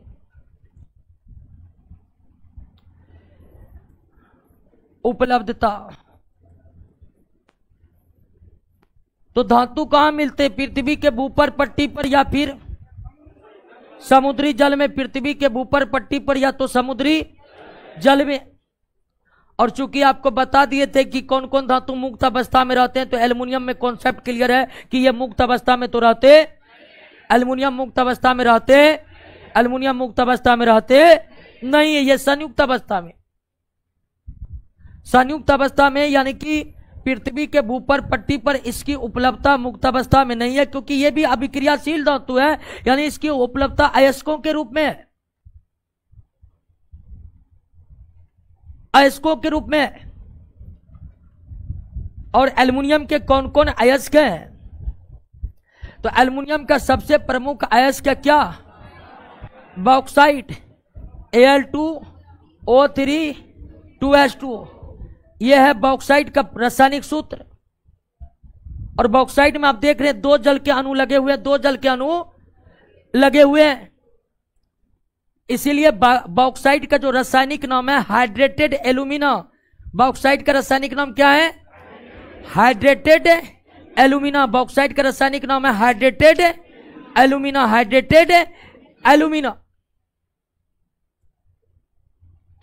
उपलब्धता तो धातु कहां मिलते? पृथ्वी के भूपर पट्टी पर या फिर समुद्री जल में। पृथ्वी के भूपर पट्टी पर या तो समुद्री जल में। और चूंकि आपको बता दिए थे कि कौन कौन धातु मुक्त अवस्था में रहते हैं, तो एल्युमिनियम में कॉन्सेप्ट क्लियर है कि ये मुक्त अवस्था में तो रहते। एल्युमिनियम मुक्त अवस्था में रहते, एल्युमिनियम मुक्त अवस्था में रहते नहीं है। ये संयुक्त अवस्था में, संयुक्त अवस्था में यानी कि पृथ्वी के भूपर पट्टी पर इसकी उपलब्धता मुक्त अवस्था में नहीं है, क्योंकि यह भी अभिक्रियाशील धातु है। यानी इसकी उपलब्धता अयस्कों के रूप में है। अयस्कों के रूप में। और एल्युमिनियम के कौन कौन अयस्क हैं? तो एल्युमिनियम का सबसे प्रमुख अयस्क क्या? Bauxite, Al2O3 2s2। यह है बॉक्साइट का रासायनिक सूत्र। और बॉक्साइट में आप देख रहे हैं 2 जल के अणु लगे हुए हैं, 2 जल के अणु लगे हुए हैं। इसीलिए बॉक्साइट का जो रासायनिक नाम है हाइड्रेटेड एल्यूमिना। बॉक्साइट का रासायनिक नाम क्या है? Hydrated alumina. बॉक्साइट का रासायनिक नाम है हाइड्रेटेड एल्यूमिना। Hydrated alumina.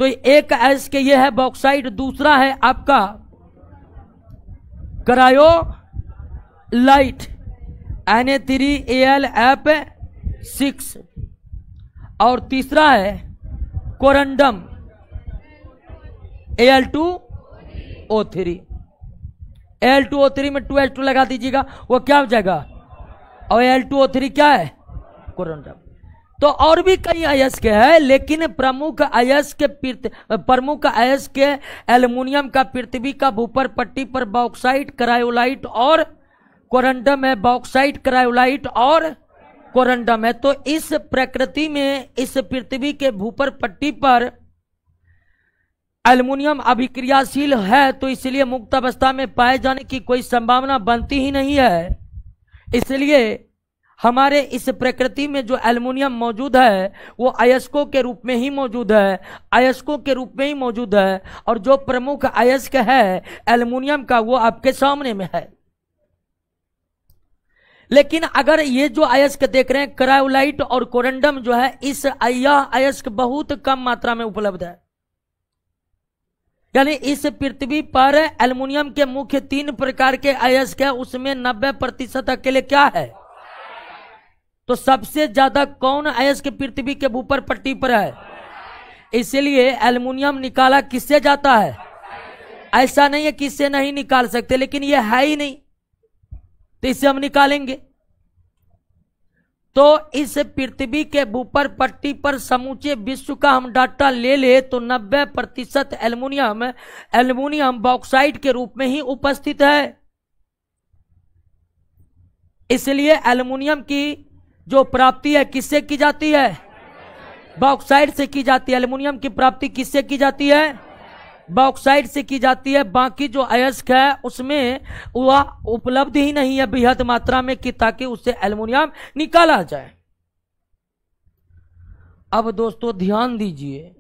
तो एक अयस्क ये है बॉक्साइट। दूसरा है आपका क्रायोलाइट, Na3Al(F)6। और तीसरा है कोरंडम, Al2O3। Al2O3 में 2H2 लगा दीजिएगा, वो क्या हो जाएगा? और Al2O3 क्या है? कोरंडम। तो और भी कई अयस्क है, लेकिन प्रमुख अयस्क एल्युमिनियम का पृथ्वी का भूपर पट्टी पर बॉक्साइट, क्रायोलाइट और कोरंडम है। बॉक्साइट, क्रायोलाइट और कोरंडम है। तो इस प्रकृति में, इस पृथ्वी के भूपर पट्टी पर एल्युमिनियम अभिक्रियाशील है, तो इसलिए मुक्त अवस्था में पाए जाने की कोई संभावना बनती ही नहीं है। इसलिए हमारे इस प्रकृति में जो एल्युमिनियम मौजूद है वो अयस्कों के रूप में ही मौजूद है, अयस्कों के रूप में ही मौजूद है। और जो प्रमुख अयस्क है एल्युमिनियम का वो आपके सामने में है। लेकिन अगर ये जो अयस्क देख रहे हैं क्रायोलाइट और कोरंडम जो है, इस अयस्क बहुत कम मात्रा में उपलब्ध है। यानी इस पृथ्वी पर एल्युमिनियम के मुख्य 3 प्रकार के अयस्क है, उसमें 90% अकेले क्या है? तो सबसे ज्यादा कौन अयस्क पृथ्वी के भूपर पट्टी पर है? इसलिए एल्युमिनियम निकाला किससे जाता है? ऐसा नहीं है कि इससे नहीं निकाल सकते, लेकिन ये है ही नहीं तो इससे हम निकालेंगे। तो इस पृथ्वी के ऊपर पट्टी पर समूचे विश्व का हम डाटा ले ले तो 90% एल्युमिनियम बॉक्साइट के रूप में ही उपस्थित है। इसलिए एल्युमिनियम की जो प्राप्ति है किससे की जाती है? बॉक्साइट से की जाती है। एल्युमिनियम की प्राप्ति किससे की जाती है? बॉक्साइट से की जाती है। बाकी जो अयस्क है उसमें वह उपलब्ध ही नहीं है बृहद मात्रा में कि ताकि उससे एल्युमिनियम निकाला जाए। अब दोस्तों ध्यान दीजिए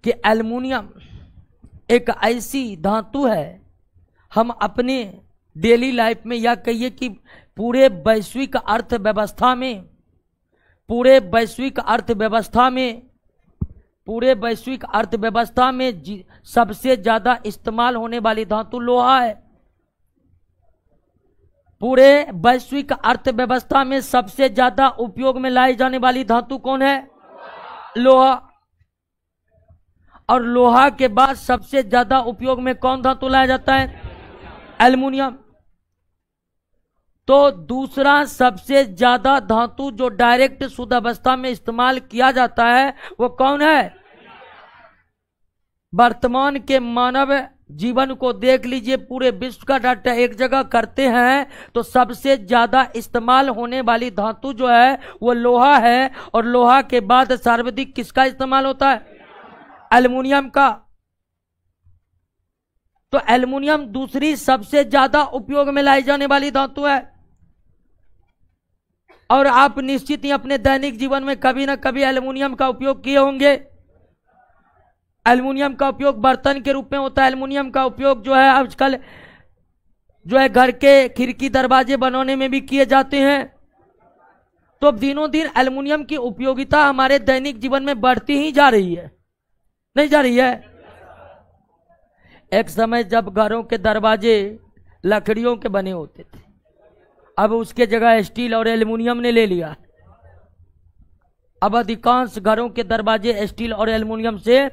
कि एल्युमिनियम एक ऐसी धातु है, हम अपने डेली लाइफ में या कहिए कि पूरे वैश्विक अर्थव्यवस्था में सबसे ज्यादा इस्तेमाल होने वाली धातु लोहा है। पूरे वैश्विक अर्थव्यवस्था में सबसे ज्यादा उपयोग में लाई जाने वाली धातु कौन है? लोहा। और लोहा के बाद सबसे ज्यादा उपयोग में कौन धातु लाया जाता है? एल्युमिनियम। तो दूसरा सबसे ज्यादा धातु जो डायरेक्ट शुद्ध अवस्था में इस्तेमाल किया जाता है वो कौन है? वर्तमान के मानव जीवन को देख लीजिए, पूरे विश्व का डाटा एक जगह करते हैं तो सबसे ज्यादा इस्तेमाल होने वाली धातु जो है वो लोहा है। और लोहा के बाद सर्वाधिक किसका इस्तेमाल होता है? एल्युमिनियम का। तो एल्युमिनियम दूसरी सबसे ज्यादा उपयोग में लाई जाने वाली धातु है। और आप निश्चित ही अपने दैनिक जीवन में कभी ना कभी एल्युमिनियम का उपयोग किए होंगे। एल्युमिनियम का उपयोग बर्तन के रूप में होता है। एल्युमिनियम का उपयोग जो है आजकल जो है घर के खिड़की दरवाजे बनाने में भी किए जाते हैं। तो अब दिनों दिन एल्युमिनियम की उपयोगिता हमारे दैनिक जीवन में बढ़ती ही जा रही है, नहीं जा रही है? एक समय जब घरों के दरवाजे लकड़ियों के बने होते थे, अब उसके जगह स्टील और एल्युमिनियम ने ले लिया। अब अधिकांश घरों के दरवाजे स्टील और एल्युमिनियम से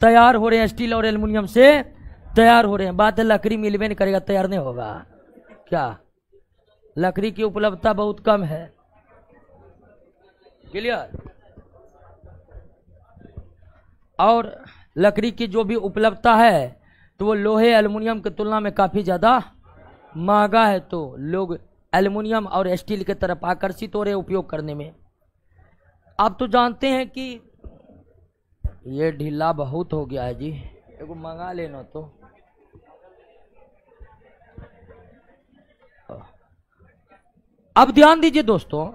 तैयार हो रहे हैं, स्टील और एल्युमिनियम से तैयार हो रहे हैं। बात है लकड़ी मिलवे नहीं करेगा, तैयार नहीं होगा क्या? लकड़ी की उपलब्धता बहुत कम है। क्लियर? और लकड़ी की जो भी उपलब्धता है तो वो लोहे एल्युमिनियम की तुलना में काफी ज्यादा महंगा है। तो लोग एल्युमिनियम और स्टील की तरफ आकर्षित हो रहे उपयोग करने में। आप तो जानते हैं कि ये ढीला बहुत हो गया है जी, एगो मंगा लेना। तो अब ध्यान दीजिए दोस्तों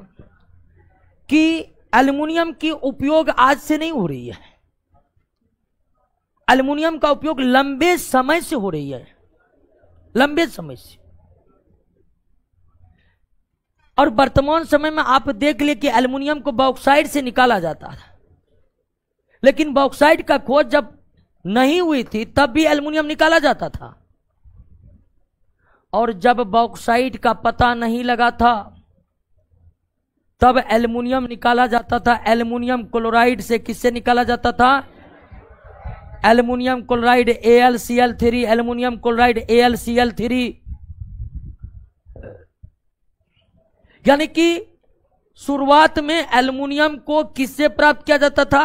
कि एल्युमिनियम की उपयोग आज से नहीं हो रही है। एल्युमिनियम का उपयोग लंबे समय से हो रही है, लंबे समय से। और वर्तमान समय में आप देख ले कि एल्युमिनियम को बॉक्साइट से निकाला जाता था, लेकिन बॉक्साइट का खोज जब नहीं हुई थी तब भी एल्युमिनियम निकाला जाता था। और जब बॉक्साइट का पता नहीं लगा था तब एल्युमिनियम निकाला जाता था। एल्युमिनियम क्लोराइड से किससे निकाला जाता था? Aluminium chloride AlCl3, aluminium chloride AlCl3। यानी कि शुरुआत में एल्युमिनियम को किससे प्राप्त किया जाता था?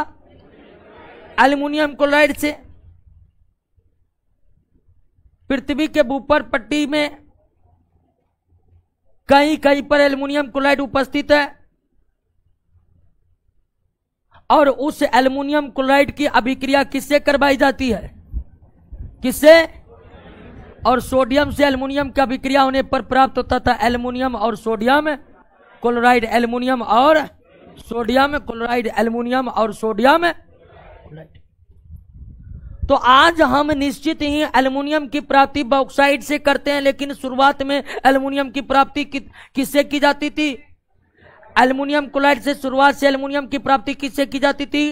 एल्युमिनियम क्लोराइड से। पृथ्वी के ऊपर पट्टी में कहीं कहीं पर एल्युमिनियम क्लोराइड उपस्थित है और उस एल्युमिनियम क्लोराइड की अभिक्रिया किससे करवाई जाती है? किससे? और सोडियम से एल्युमिनियम की अभिक्रिया होने पर प्राप्त होता था एल्युमिनियम और सोडियम क्लोराइड। एल्युमिनियम और सोडियम क्लोराइड, एल्युमिनियम और सोडियम क्लोराइड। तो आज हम निश्चित ही एल्युमिनियम की प्राप्ति बॉक्साइट से करते हैं, लेकिन शुरुआत में एल्युमिनियम की प्राप्ति किससे की जाती थी? एल्युमिनियम क्लोराइड से शुरुआत से एल्युमिनियम की प्राप्ति किससे की जाती थी?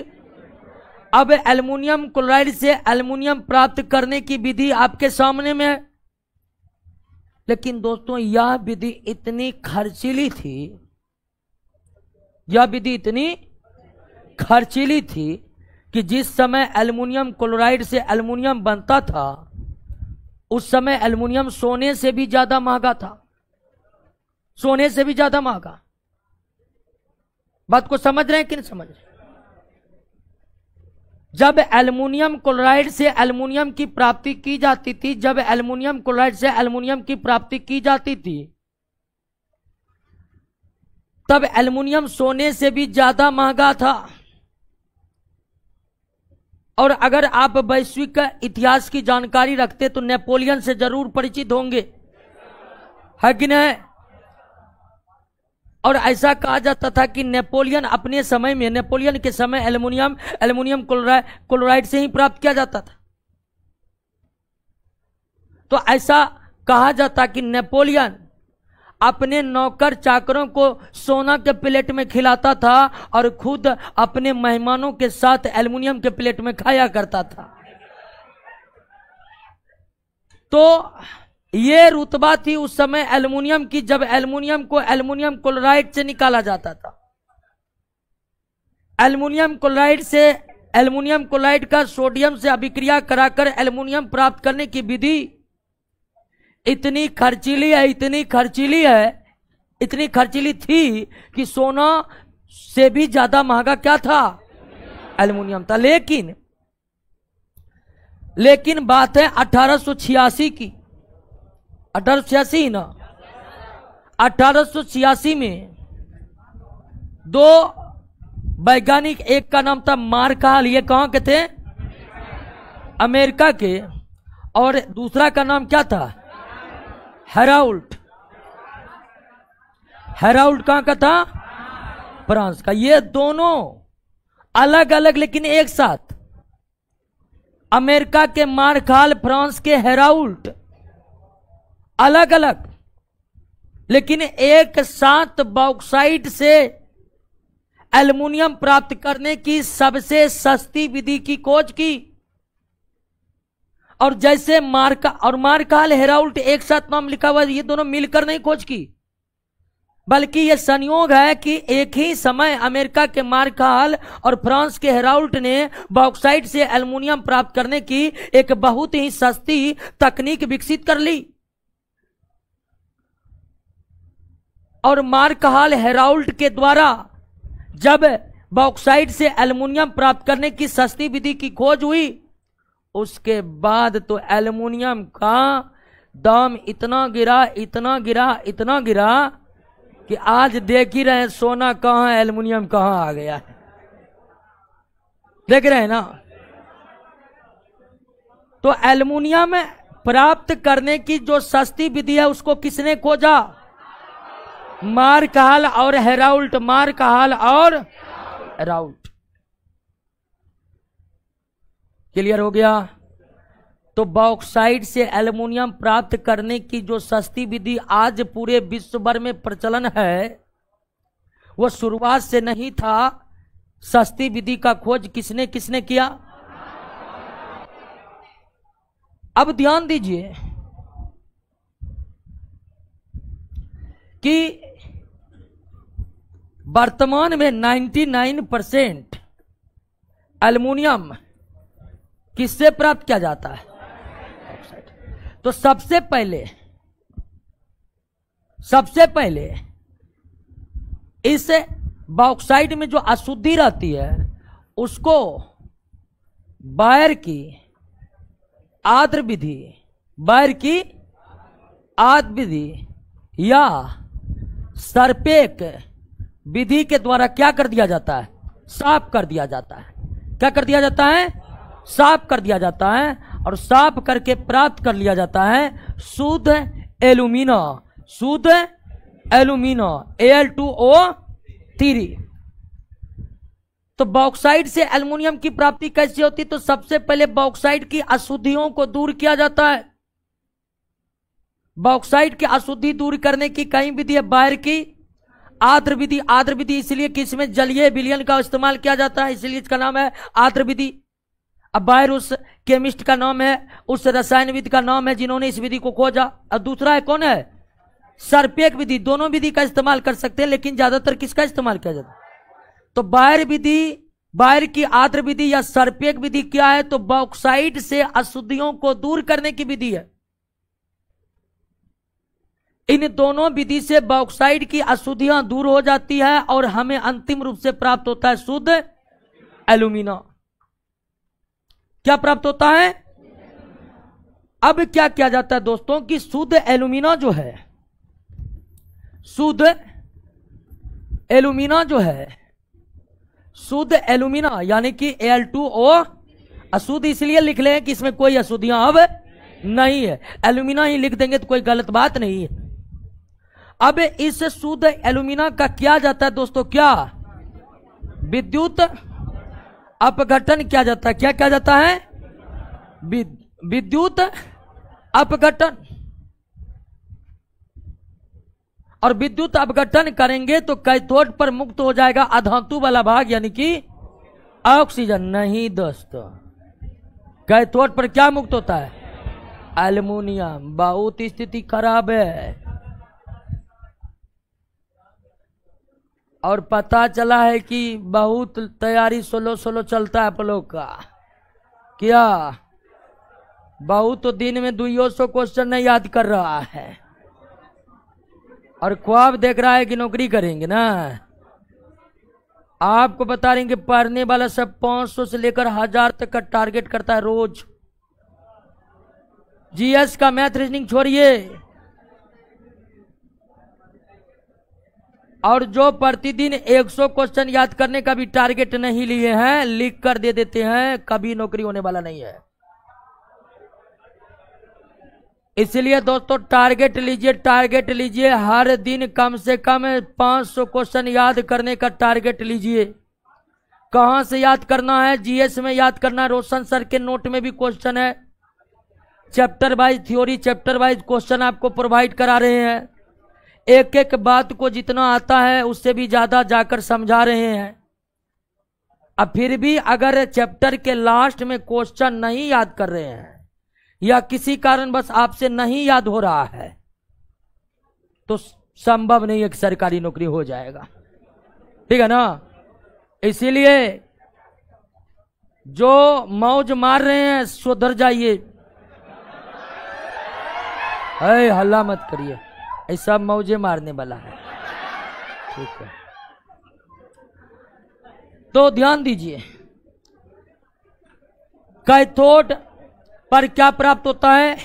अब एल्युमिनियम क्लोराइड से एल्युमिनियम प्राप्त करने की विधि आपके सामने में है। लेकिन दोस्तों यह विधि इतनी खर्चीली थी, कि जिस समय एल्युमिनियम क्लोराइड से एल्युमिनियम बनता था उस समय एल्युमिनियम सोने से भी ज्यादा महंगा था, सोने से भी ज्यादा महंगा। बात को समझ रहे हैं कि नहीं समझ रहे? जब एल्युमिनियम क्लोराइड से एल्युमिनियम की प्राप्ति की जाती थी, जब एल्युमिनियम क्लोराइड से एल्युमिनियम की प्राप्ति की जाती थी, तब एल्युमिनियम सोने से भी ज्यादा महंगा था। और अगर आप वैश्विक इतिहास की जानकारी रखते तो नेपोलियन से जरूर परिचित होंगे, है कि नहीं? और ऐसा कहा जाता था कि नेपोलियन अपने समय में, नेपोलियन के समय एल्युमिनियम क्लोराइड से ही प्राप्त किया जाता था। तो ऐसा कहा जाता कि नेपोलियन अपने नौकर चाकरों को सोना के प्लेट में खिलाता था और खुद अपने मेहमानों के साथ एल्युमिनियम के प्लेट में खाया करता था। तो ये रुतबा थी उस समय एल्युमिनियम की, जब एल्युमिनियम को एल्युमिनियम क्लोराइड से निकाला जाता था। एल्युमिनियम क्लोराइड का सोडियम से अभिक्रिया कराकर एल्युमिनियम प्राप्त करने की विधि इतनी खर्चीली थी कि सोना से भी ज्यादा महंगा क्या था? एल्युमिनियम था। लेकिन बात है 1886 की, 1886 ना, 1886 में दो वैज्ञानिक, एक का नाम था मार्क हॉल, ये कहां के थे? अमेरिका के, और दूसरा का नाम क्या था? हेराल्ड कहां का था? फ्रांस का। ये दोनों अलग अलग लेकिन एक साथ, अमेरिका के मार्क हॉल, फ्रांस के हेराल्ड, अलग अलग लेकिन एक साथ बॉक्साइट से एल्युमिनियम प्राप्त करने की सबसे सस्ती विधि की खोज की। और जैसे मार्क हॉल, हेराल्ड एक साथ नाम लिखा हुआ, ये दोनों मिलकर नहीं खोज की, बल्कि ये संयोग है कि एक ही समय अमेरिका के मार्क हॉल और फ्रांस के हेराल्ड ने बॉक्साइट से एल्युमिनियम प्राप्त करने की एक बहुत ही सस्ती तकनीक विकसित कर ली। और मार्क हॉल, हेराल्ड के द्वारा जब बॉक्साइट से एल्युमिनियम प्राप्त करने की सस्ती विधि की खोज हुई, उसके बाद तो एल्युमिनियम का दाम इतना गिरा कि आज देख ही रहे हैं सोना कहां है, एल्युमिनियम कहां आ गया है। देख रहे हैं ना? तो एल्युमिनियम प्राप्त करने की जो सस्ती विधि है उसको किसने खोजा? मार्क हॉल और हेराल्ड, मार्क हॉल और हेराल्ड। क्लियर हो गया? तो बॉक्साइट से एल्युमिनियम प्राप्त करने की जो सस्ती विधि आज पूरे विश्व भर में प्रचलन है, वो शुरुआत से नहीं था। सस्ती विधि का खोज किसने किसने किया? अब ध्यान दीजिए कि वर्तमान में 99% एल्युमिनियम किससे प्राप्त किया जाता है? तो सबसे पहले इस बॉक्साइट में जो अशुद्धि रहती है उसको बायर की आद्र विधि या सरपेक विधि के द्वारा क्या कर दिया जाता है? साफ कर दिया जाता है। क्या कर दिया जाता है? साफ कर दिया जाता है। और साफ करके प्राप्त कर लिया जाता है शुद्ध एल्युमिना, Al2O3। तो बॉक्साइट से एल्युमिनियम की प्राप्ति कैसे होती? तो सबसे पहले बॉक्साइट की अशुद्धियों को दूर किया जाता है। बॉक्साइट की अशुद्धि दूर करने की कई विधि है। बायर की आद्र विधि इसलिए कि इसमें जलीय विलयन का इस्तेमाल किया जाता है, इसलिए इसका नाम है आद्र विधि। अब बायर उस केमिस्ट का नाम है, उस रसायनविद का नाम है जिन्होंने इस विधि को खोजा। और दूसरा है कौन है? सरपेक विधि। दोनों विधि का इस्तेमाल कर सकते हैं, लेकिन ज्यादातर किसका इस्तेमाल किया जाता है? तो बायर विधि बायर की आद्र विधि या सर्पेक विधि क्या है? तो बॉक्साइट से अशुद्धियों को दूर करने की विधि है। इन दोनों विधि से बॉक्साइट की अशुद्धियां दूर हो जाती है और हमें अंतिम रूप से प्राप्त होता है शुद्ध एल्यूमिना। क्या प्राप्त होता है? अब क्या किया जाता है दोस्तों कि शुद्ध एल्यूमिना जो है, शुद्ध एल्यूमिना जो है, शुद्ध एल्यूमिना यानी कि Al2O, अशुद्ध इसलिए लिख लें कि इसमें कोई अशुद्धियां अब नहीं है, एल्यूमिना ही लिख देंगे तो कोई गलत बात नहीं है। अब इस शुद्ध एल्यूमिना का किया जाता है दोस्तों, क्या? विद्युत अपघटन किया जाता है। क्या किया जाता है? विद्युत अपघटन। और विद्युत अपघटन करेंगे तो कैथोड पर मुक्त हो जाएगा अधातु वाला भाग यानी कि ऑक्सीजन। नहीं दोस्तों, कैथोड पर क्या मुक्त होता है? एल्युमिनियम। बहुत स्थिति खराब है। और पता चला है कि बहुत तैयारी सोलो चलता है आप लोग का। क्या बहुत तो दिन में 200 क्वेश्चन नहीं याद कर रहा है और ख्वाब देख रहा है कि नौकरी करेंगे ना। आपको बता रहे हैं कि पढ़ने वाला सब 500 से लेकर 1000 तक का टारगेट करता है रोज। जीएस का मैथ रीजनिंग छोड़िए, और जो प्रतिदिन 100 क्वेश्चन याद करने का भी टारगेट नहीं लिए हैं, लिख कर दे देते हैं, कभी नौकरी होने वाला नहीं है। इसलिए दोस्तों टारगेट लीजिए, हर दिन कम से कम 500 क्वेश्चन याद करने का टारगेट लीजिए। कहां से याद करना है? जीएस में याद करना है। रोशन सर के नोट में भी क्वेश्चन है, chapter wise theory, chapter wise question आपको प्रोवाइड करा रहे हैं। एक एक बात को जितना आता है उससे भी ज्यादा जाकर समझा रहे हैं। अब फिर भी अगर चैप्टर के लास्ट में क्वेश्चन नहीं याद कर रहे हैं या किसी कारण बस आपसे नहीं याद हो रहा है तो संभव नहीं है कि सरकारी नौकरी हो जाएगा। ठीक है ना? इसीलिए जो मौज मार रहे हैं सुधर जाइए। हल्ला मत करिए, ऐसा मौजे मारने वाला है। ठीक है, तो ध्यान दीजिए, कैथोड पर क्या प्राप्त होता है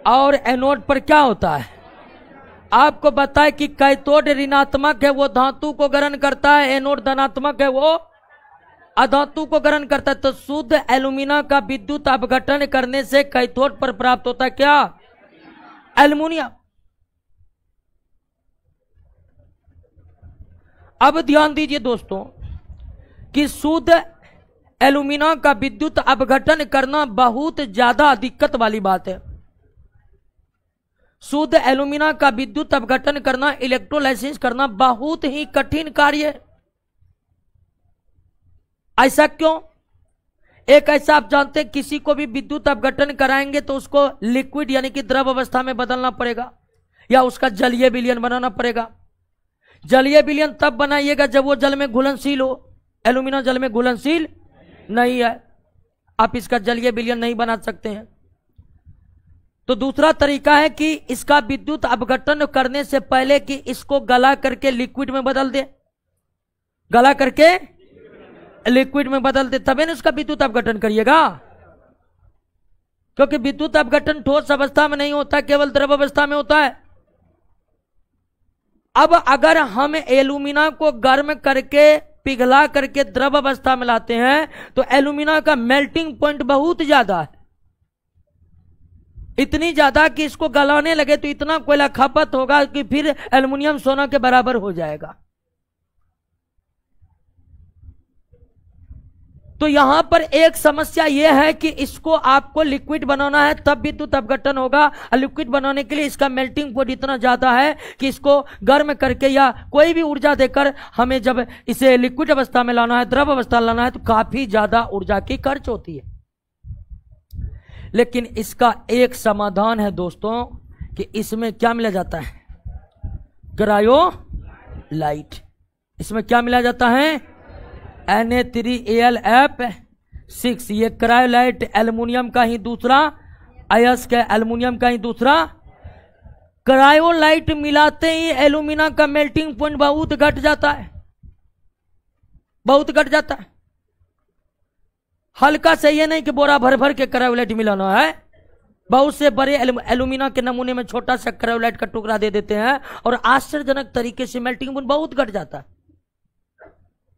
और एनोड पर क्या होता है। आपको बताए कि कैथोड ऋणात्मक है, वो धातु को ग्रहण करता है, एनोड धनात्मक है, वो अधातु को ग्रहण करता है। तो शुद्ध एल्यूमिना का विद्युत अपघटन करने से कैथोड पर प्राप्त होता है क्या? एल्युमिनियम। अब ध्यान दीजिए दोस्तों कि शुद्ध एल्यूमिना का विद्युत अपघटन करना बहुत ज्यादा दिक्कत वाली बात है। शुद्ध एल्यूमिना का विद्युत अपघटन करना, इलेक्ट्रोलाइसिस करना बहुत ही कठिन कार्य है। ऐसा क्यों? एक ऐसा आप जानते हैं, किसी को भी विद्युत अपघटन कराएंगे तो उसको लिक्विड यानी कि द्रव अवस्था में बदलना पड़ेगा या उसका जलीय विलयन बनाना पड़ेगा। जलीय विलयन तब बनाइएगा जब वो जल में घुलनशील हो। एल्यूमिना जल में घुलनशील नहीं है, आप इसका जलीय विलयन नहीं बना सकते हैं। तो दूसरा तरीका है कि इसका विद्युत अपघटन करने से पहले कि इसको गला करके लिक्विड में बदल दे, गला करके लिक्विड में बदल दे, तभी ना उसका विद्युत अपघटन करिएगा। क्योंकि विद्युत अपघटन ठोस अवस्था में नहीं होता, केवल द्रव अवस्था में होता है। अब अगर हम एल्यूमिना को गर्म करके पिघला करके द्रव अवस्था में लाते हैं तो एल्यूमिना का मेल्टिंग पॉइंट बहुत ज्यादा है, इतनी ज्यादा कि इसको गलाने लगे तो इतना कोयला खपत होगा कि फिर एल्युमिनियम सोना के बराबर हो जाएगा। तो यहां पर एक समस्या यह है कि इसको आपको लिक्विड बनाना है तब विद्युत अपघटन होगा। लिक्विड बनाने के लिए इसका मेल्टिंग पॉइंट इतना ज्यादा है कि इसको गर्म करके या कोई भी ऊर्जा देकर हमें जब इसे लिक्विड अवस्था में लाना है, द्रव अवस्था में लाना है, तो काफी ज्यादा ऊर्जा की खर्च होती है। लेकिन इसका एक समाधान है दोस्तों कि इसमें क्या मिला जाता है? क्रायोलाइट। इसमें क्या मिला जाता है? Na3Alf6। ये क्रायोलाइट एल्युमिनियम का ही दूसरा अयस्क है, एल्युमिनियम का ही दूसरा। क्रायोलाइट मिलाते ही एल्यूमिना का मेल्टिंग पॉइंट बहुत घट जाता है, बहुत घट जाता है। हल्का से ये नहीं कि बोरा भर भर के क्रायोलाइट मिलाना है, बहुत से बड़े एल्यूमिना के नमूने में छोटा सा क्रायोलाइट का टुकड़ा दे देते हैं और आश्चर्यजनक तरीके से मेल्टिंग पॉइंट बहुत घट जाता है।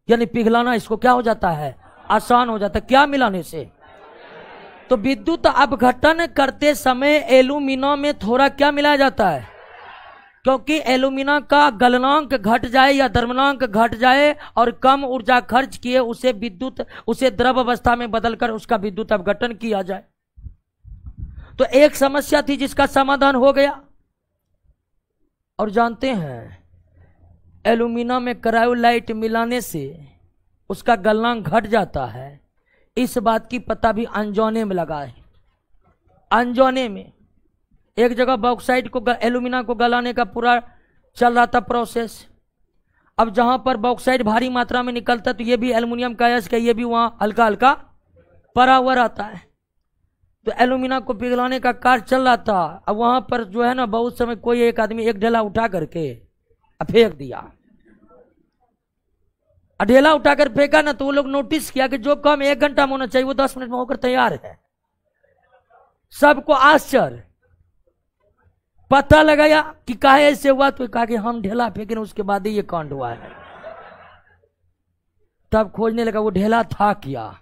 यानी पिघलाना इसको क्या हो जाता है, आसान हो जाता है। क्या मिलाने से? तो विद्युत अपघटन करते समय एल्यूमिना में थोड़ा क्या मिलाया जाता है, क्योंकि एल्यूमिना का गलनांक घट जाए या द्रव्यमानांक घट जाए और कम ऊर्जा खर्च किए उसे द्रव अवस्था में बदलकर उसका विद्युत अपघटन किया जाए। तो एक समस्या थी जिसका समाधान हो गया। और जानते हैं एल्यूमिना में क्रायोलाइट मिलाने से उसका गलनांक घट जाता है। इस बात की पता भी अनजाने में लगा है। अनजाने में एक जगह बॉक्साइट को एल्यूमिना को गलाने का पूरा चल रहा था प्रोसेस। अब जहां पर बॉक्साइट भारी मात्रा में निकलता तो ये भी एल्युमिनियम का अयस्क है, ये भी वहां हल्का हल्का परा हुआ रहता है। तो एल्यूमिना को पिघलाने का कार्य चल रहा था। अब वहां पर जो है ना बहुत समय कोई एक आदमी एक ढेला उठा करके फेंक दिया। ढेला उठाकर फेंका ना तो वो लोग नोटिस किया कि जो काम 1 घंटा में होना चाहिए वो 10 मिनट में होकर तैयार है। सबको आश्चर्य, पता लगाया कि काहे ऐसे हुआ तो कहा कि हम ढेला फेंके उसके बाद ही ये कांड हुआ है। तब खोजने लगा वो ढेला था क्या।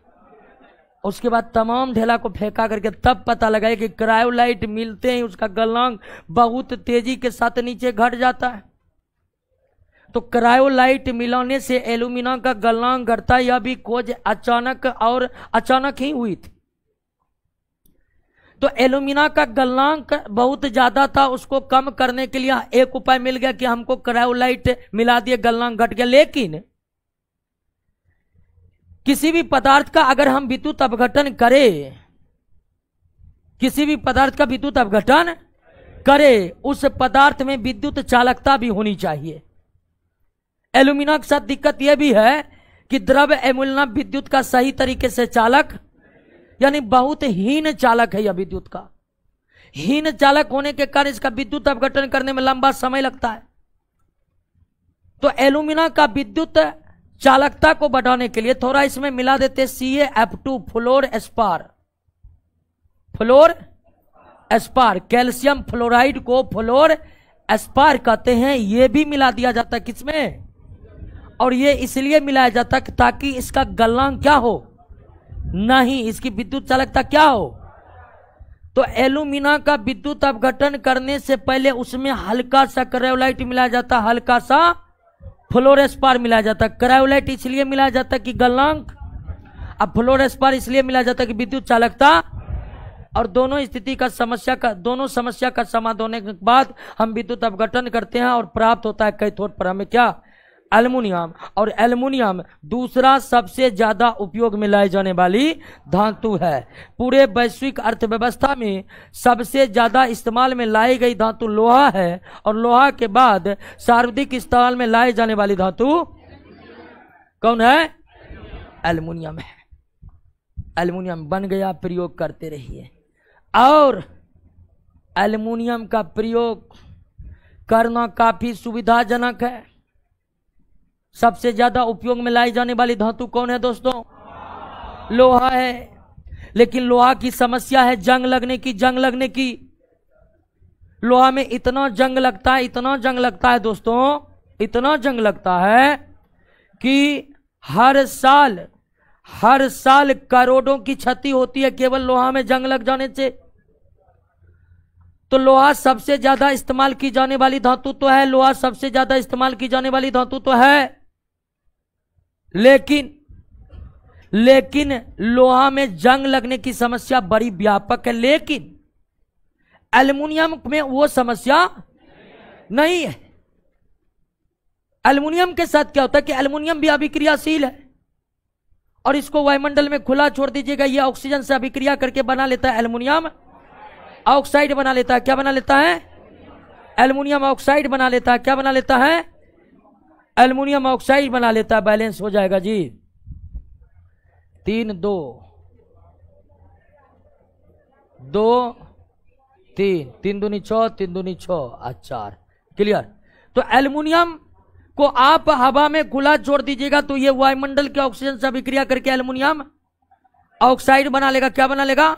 उसके बाद तमाम ढेला को फेंका करके तब पता लगा कि क्रायोलाइट मिलते ही उसका गलनांक बहुत तेजी के साथ नीचे घट जाता है। तो क्रायोलाइट मिलाने से एल्यूमिना का गलनांक घटता, यह भी खोज अचानक ही हुई थी। तो एल्यूमिना का गलनांक बहुत ज्यादा था, उसको कम करने के लिए एक उपाय मिल गया कि हमको क्रायोलाइट मिला दिए, गलनांक घट गया। लेकिन किसी भी पदार्थ का अगर हम विद्युत अपघटन करें, किसी भी पदार्थ का विद्युत अपघटन करें, उस पदार्थ में विद्युत चालकता भी होनी चाहिए। एल्यूमिना के साथ दिक्कत यह भी है कि द्रव एल्यूमिना विद्युत का सही तरीके से चालक, यानी बहुत हीन चालक है यह विद्युत का। हीन चालक होने के कारण इसका विद्युत अपघटन करने में लंबा समय लगता है। तो एल्यूमिना का विद्युत चालकता को बढ़ाने के लिए थोड़ा इसमें मिला देते CaF2 फ्लोर एस्पार, कैल्शियम फ्लोराइड को फ्लोर एस्पार कहते हैं। यह भी मिला दिया जाता है किसमें, और यह इसलिए मिलाया जाता है ताकि इसका गलनांक क्या हो, नहीं इसकी विद्युत चालकता क्या हो। तो एल्यूमिना का विद्युत अपघटन करने से पहले उसमें हल्का सा क्रायोलाइट मिलाया जाता, हल्का सा फ्लोरेस्पार मिलाया जाता। क्रायोलाइट इसलिए मिलाया जाता कि गलनांक, अब फ्लोरेस्पार इसलिए मिलाया जाता कि विद्युत चालकता। और दोनों समस्या का समाधान होने के बाद हम विद्युत अपघटन करते हैं और प्राप्त होता है कैथोड पर हमें क्या, एल्युमिनियम। और एल्युमिनियम दूसरा सबसे ज्यादा उपयोग में लाई जाने वाली धातु है। पूरे वैश्विक अर्थव्यवस्था में सबसे ज्यादा इस्तेमाल में लाई गई धातु लोहा है, और लोहा के बाद सर्वाधिक इस्तेमाल में लाई जाने वाली धातु कौन है, एल्युमिनियम है। एल्युमिनियम बन गया, प्रयोग करते रहिए। और एल्युमिनियम का प्रयोग करना काफी सुविधाजनक है। सबसे ज्यादा उपयोग में लाई जाने वाली धातु कौन है दोस्तों, लोहा है। लेकिन लोहा की समस्या है जंग लगने की। लोहा में इतना जंग लगता है दोस्तों, इतना जंग लगता है कि हर साल करोड़ों की क्षति होती है केवल लोहा में जंग लग जाने से। तो लोहा सबसे ज्यादा इस्तेमाल की जाने वाली धातु तो है, लोहा सबसे ज्यादा इस्तेमाल की जाने वाली धातु तो है। लेकिन लोहा में जंग लगने की समस्या बड़ी व्यापक है। लेकिन एल्युमिनियम में वो समस्या नहीं है। एल्युमिनियम के साथ क्या होता है कि एल्युमिनियम भी अभिक्रियाशील है, और इसको वायुमंडल में खुला छोड़ दीजिएगा, ये ऑक्सीजन से अभिक्रिया करके बना लेता है एल्युमिनियम ऑक्साइड बना लेता है। क्या बना लेता है, एल्युमिनियम ऑक्साइड बना लेता है। क्या बना लेता है, एल्युमिनियम ऑक्साइड बना लेता है। बैलेंस हो जाएगा जी। 3 2 2 3, 3 दूनी 6, 3 दूनी 6 और 4। क्लियर। तो एल्युमिनियम को आप हवा में खुला छोड़ दीजिएगा तो ये वायुमंडल के ऑक्सीजन से अभिक्रिया करके एल्युमिनियम ऑक्साइड बना लेगा। क्या बना लेगा?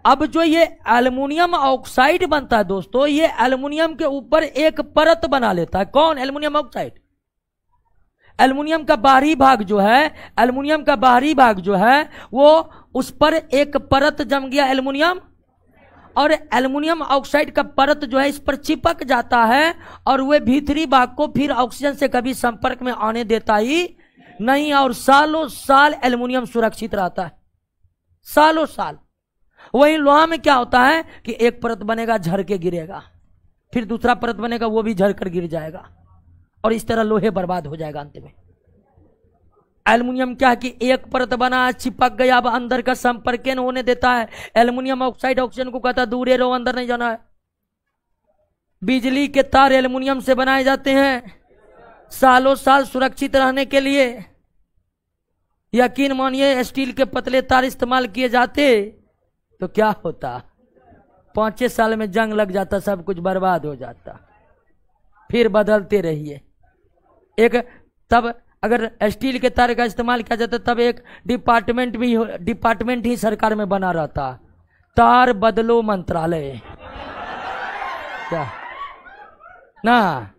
अब जो ये एल्युमिनियम ऑक्साइड बनता है दोस्तों, ये एल्युमिनियम के ऊपर एक परत बना लेता है। कौन? Aluminium oxide. एल्युमिनियम का बाहरी भाग जो है, एल्युमिनियम का बाहरी भाग जो है वो उस पर एक परत जम गया एल्युमिनियम, और एल्युमिनियम ऑक्साइड का परत जो है इस पर चिपक जाता है और वह भीतरी भाग को फिर ऑक्सीजन से कभी संपर्क में आने देता ही नहीं, और सालों साल एल्युमिनियम सुरक्षित रहता है, सालों साल। वही लोहा में क्या होता है कि एक परत बनेगा, झर के गिरेगा, फिर दूसरा परत बनेगा, वो भी झर कर गिर जाएगा, और इस तरह लोहे बर्बाद हो जाएगा अंत में। एल्युमिनियम क्या है कि एक परत बना, चिपक गया, अब अंदर का संपर्क न होने देता है। एल्युमिनियम ऑक्साइड ऑक्सीजन को कहता है दूर रहो, अंदर नहीं जाना है। बिजली के तार एल्युमिनियम से बनाए जाते हैं सालों साल सुरक्षित रहने के लिए। यकीन मानिए स्टील के पतले तार इस्तेमाल किए जाते तो क्या होता, 5-6 साल में जंग लग जाता, सब कुछ बर्बाद हो जाता। फिर बदलते रहिए। एक तब अगर स्टील के तार का इस्तेमाल किया जाता तब एक डिपार्टमेंट ही सरकार में बना रहता, तार बदलो मंत्रालय। क्या ना?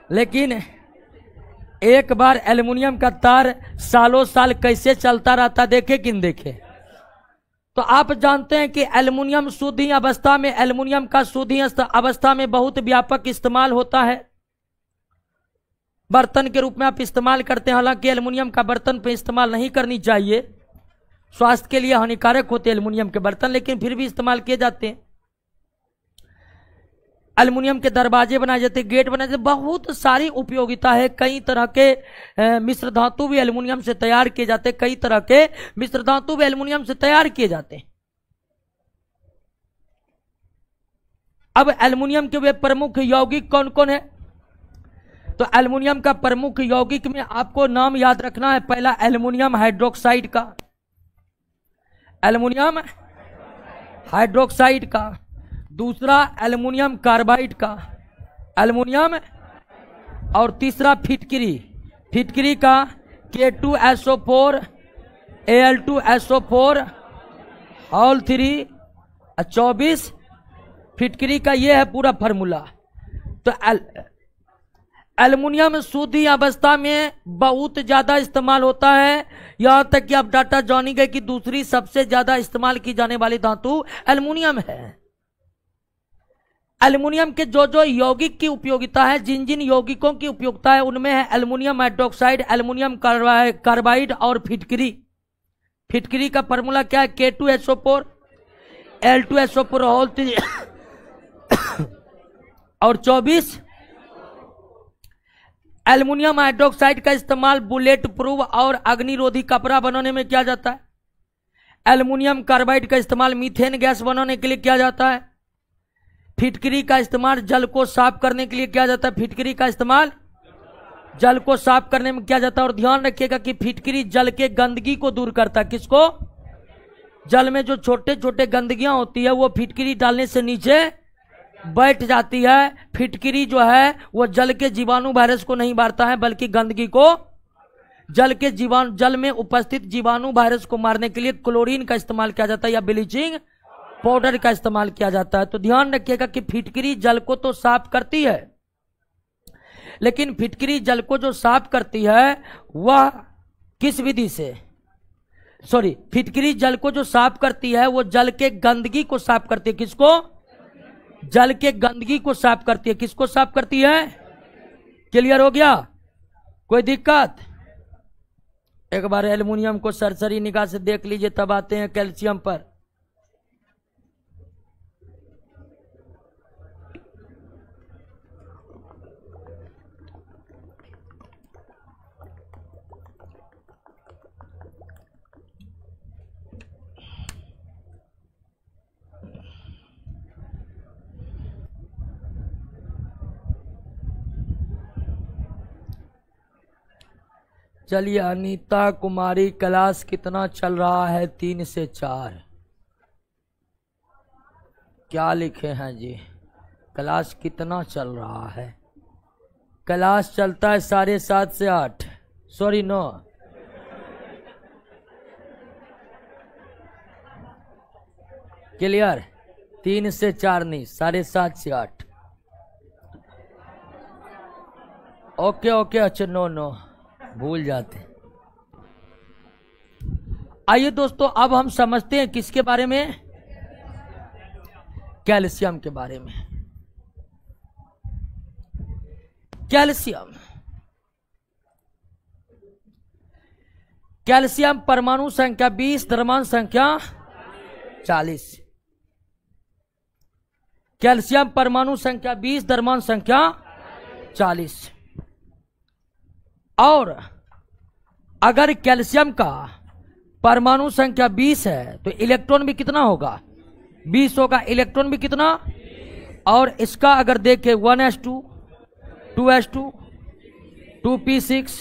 लेकिन एक बार एल्युमिनियम का तार सालों साल कैसे चलता रहता, देखे कि नहीं देखे? तो आप जानते हैं कि एल्युमिनियम शुद्ध अवस्था में, एल्युमिनियम का शुद्ध अवस्था में बहुत व्यापक इस्तेमाल होता है। बर्तन के रूप में आप इस्तेमाल करते हैं, हालांकि एल्युमिनियम का बर्तन पे इस्तेमाल नहीं करनी चाहिए, स्वास्थ्य के लिए हानिकारक होते हैं एल्युमिनियम के बर्तन, लेकिन फिर भी इस्तेमाल किए जाते हैं। एल्युमिनियम के दरवाजे बनाए जाते, गेट बनाए जाते, बहुत सारी उपयोगिता है। कई तरह के मिश्र धातु भी एल्युमिनियम से तैयार किए जाते, कई तरह के मिश्र धातु भी एल्युमिनियम से तैयार किए जाते हैं। अब एल्युमिनियम के वे प्रमुख यौगिक कौन कौन है? तो एल्युमिनियम का प्रमुख यौगिक में आपको नाम याद रखना है। पहला एल्युमिनियम हाइड्रोक्साइड का, एल्युमिनियम हाइड्रोक्साइड का। दूसरा एल्युमिनियम कार्बाइड का, एल्युमिनियम, और तीसरा फिटकरी, फिटकरी का K2SO4 Al2SO4 ऑल 3 24 फिटकरी का ये है पूरा फार्मूला। तो एल्युमिनियम शुद्ध अवस्था में बहुत ज्यादा इस्तेमाल होता है, यहां तक कि आप डाटा जानेंगे कि दूसरी सबसे ज्यादा इस्तेमाल की जाने वाली धातु एल्युमिनियम है। एल्युमिनियम के जो जो यौगिक की उपयोगिता है, जिन जिन यौगिकों की उपयोगिता है, उनमें है एल्युमिनियम हाइड्रोक्साइड, एल्युमिनियम कार्बाइड और फिटकरी। फिटकरी का फार्मूला क्या है? K2SO4 Al2SO4 ऑल 3 और 24। एल्युमिनियम हाइड्रोक्साइड का इस्तेमाल बुलेट प्रूफ और अग्निरोधी कपड़ा बनाने में किया जाता है। एल्युमिनियम कार्बाइड का इस्तेमाल मीथेन गैस बनाने के लिए किया जाता है। फिटकरी का इस्तेमाल जल को साफ करने के लिए किया जाता है, फिटकरी का इस्तेमाल जल को साफ करने में किया जाता है। और ध्यान रखिएगा कि फिटकरी जल के गंदगी को दूर करता है। किसको? जल में जो छोटे छोटे गंदगियां होती है वो फिटकरी डालने से नीचे बैठ जाती है। फिटकरी जो है वो जल के जीवाणु वायरस को नहीं मारता है, बल्कि गंदगी को, जल में उपस्थित जीवाणु वायरस को मारने के लिए क्लोरीन का इस्तेमाल किया जाता है या ब्लीचिंग पाउडर का इस्तेमाल किया जाता है। तो ध्यान रखिएगा कि फिटकरी जल को तो साफ करती है, लेकिन फिटकरी जल को जो साफ करती है वह किस विधि से, फिटकरी जल को जो साफ करती है वो जल के गंदगी को साफ करती है। किसको? जल के गंदगी को साफ करती है। किसको साफ करती है? क्लियर हो गया? कोई दिक्कत? एक बार एल्युमिनियम को सरसरी निगाह से देख लीजिए, तब आते हैं कैल्शियम पर। चलिए अनीता कुमारी, क्लास कितना चल रहा है? 3 से 4। क्या लिखे हैं जी? क्लास कितना चल रहा है? क्लास चलता है 7:30 से 8, सॉरी 9। क्लियर? 3 से 4 नहीं, 7:30 से 8। ओके ओके, अच्छा नो भूल जाते। आइए दोस्तों, अब हम समझते हैं किसके बारे में? कैल्शियम के बारे में। कैल्शियम परमाणु संख्या 20, द्रव्यमान संख्या 40। कैल्शियम परमाणु संख्या 20, द्रव्यमान संख्या 40। और अगर कैल्शियम का परमाणु संख्या 20 है तो इलेक्ट्रॉन भी कितना होगा? 20 होगा। इलेक्ट्रॉन भी कितना? और इसका अगर देखें 1s2, 2s2, 2p6,